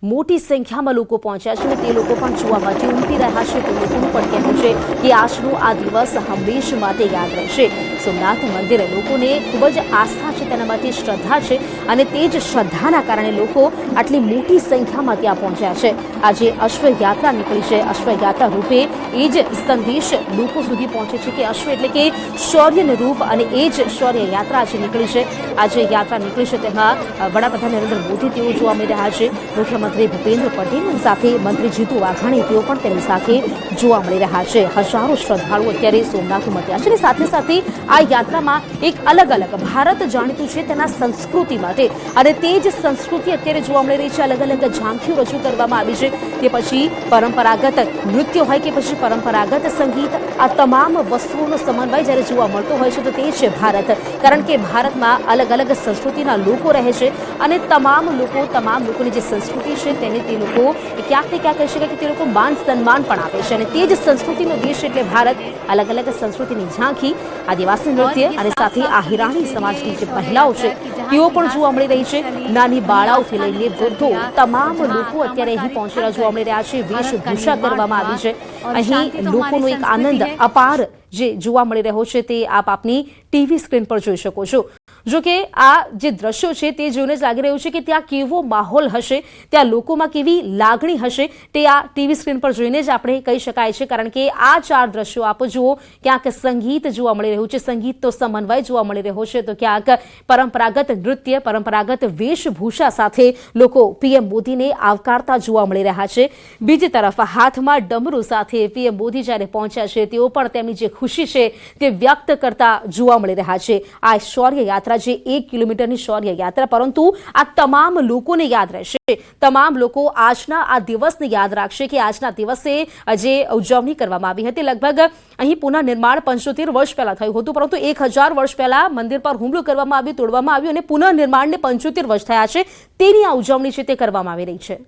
મોટી સંખ્યામાં લોકો પહોંચ્યા છે, અને તે લોકો પણ જોવા માટે ઉમટી રહ્યા છે. તો લોકોનું પણ કહેવું છે કે આજનો આ દિવસ હંમેશ માટે યાદ રહેશે. સોમનાથ મંદિર લોકોને ખૂબ જ આસ્થા છે, તેના માટે શ્રદ્ધા છે, અને તે જ શ્રદ્ધાના કારણે લોકો આટલી મોટી સંખ્યામાં ત્યાં પહોંચ્યા છે. આજે અશ્વયાત્રા નીકળી છે. અશ્વયાત્રા રૂપે એ જ સંદેશ લોકો સુધી પહોંચે છે કે અશ્વ એટલે કે શૌર્યનું રૂપ, અને એ જ શૌર્ય યાત્રા આજે નીકળી છે. આજે યાત્રા નીકળી છે, તેમાં વડાપ્રધાન નરેન્દ્ર મોદી તેઓ જોવા મળી રહ્યા છે. મુખ્યમંત્રી ભૂપેન્દ્ર પટેલ સાથે મંત્રી જીતુ વાઘાણી તેઓ પણ તેમની સાથે જોવા મળી રહ્યા છે. હજારો શ્રદ્ધાળુઓ અત્યારે સોમનાથ ઉમટ્યા છે, અને સાથે સાથે આ યાત્રામાં એક અલગ અલગ ભારત જાણીતું છે તેના સંસ્કૃતિ માટે, અને તે જ સંસ્કૃતિ અત્યારે જોવા મળી રહી છે. અલગ અલગ ઝાંખીઓ રજૂ કરવામાં આવી છે. તે પછી પરંપરાગત નૃત્ય હોય કે પછી પરંપરાગત સંગીત, આ તમામ વસ્તુઓનો સમન્વય જ્યારે જોવા મળતો હોય છે, તો તે છે ભારત. કારણ કે ભારતમાં અલગ અલગ સંસ્કૃતિના લોકો રહે છે, અને તમામ લોકોની જે સંસ્કૃતિ છે તેને તે લોકો ક્યાંક ને ક્યાંક કહી શકાય કે તે લોકો માન સન્માન પણ આપે છે. અને તે જ સંસ્કૃતિનો દેશ એટલે ભારત. અલગ અલગ સંસ્કૃતિની ઝાંખી, આદિવાસી નૃત્ય, અને સાથે આહિરાણી સમાજની જે મહિલાઓ છે તેઓ પણ જોવા મળી રહી છે. નાની બાળાઓથી લઈને વૃદ્ધો, તમામ લોકો અત્યારે અહીં પહોંચેલા જોવા મળી રહ્યા છે. વેશભૂષા કરવામાં આવી છે. અહીં લોકોનો એક આનંદ અપાર જે જોવા મળી રહ્યો છે તે આપ આપની ટીવી સ્ક્રીન પર જોઈ શકો છો. જો કે આ જે દ્રશ્યો છે તે જોઈને જ લાગી રહ્યું છે કે ત્યાં કેવો માહોલ હશે, ત્યાં લોકોમાં કેવી લાગણી હશે, તે આ ટીવી સ્ક્રીન પર જોઈને જ આપણે કહી શકાય છે. કારણ કે આ 4 દ્રશ્યો આપ જુઓ, ક્યાંક સંગીત જોવા મળી રહ્યું છે, સંગીતનો સમન્વય જોવા મળી રહ્યો છે, તો ક્યાંક પરંપરાગત નૃત્ય, પરંપરાગત વેશભૂષા સાથે લોકો પીએમ મોદીને આવકારતા જોવા મળી રહ્યા છે. બીજી તરફ હાથમાં ડમરૂ સાથે પીએમ મોદી જ્યારે પહોંચ્યા છે, તેઓ પણ તેમની જે ખુશી છે તે વ્યક્ત કરતા જોવા મળી રહ્યા છે. આ શૌર્ય યાત્રા જે 1 કિલોમીટરની શૌર્ય યાત્રા, પરંતુ આ તમામ લોકોને યાદ રહેશે. તમામ લોકો આજના આ દિવસને યાદ રાખશે કે આજના દિવસે જે ઉજવણી કરવામાં આવી હતી, લગભગ અહીં પુનઃનિર્માણ 75 વર્ષ પહેલા થયું હતું, પરંતુ 1000 વર્ષ પહેલા મંદિર પર હુમલો કરવામાં આવ્યો, તોડવામાં આવ્યું, અને પુનઃનિર્માણને 75 વર્ષ થયા છે. તેની આ ઉજવણી છે તે કરવામાં આવી રહી છે.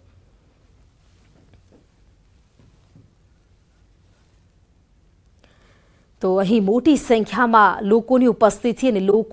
તો અહીં મોટી સંખ્યામાં લોકોની ઉપસ્થિતિ અને લોકો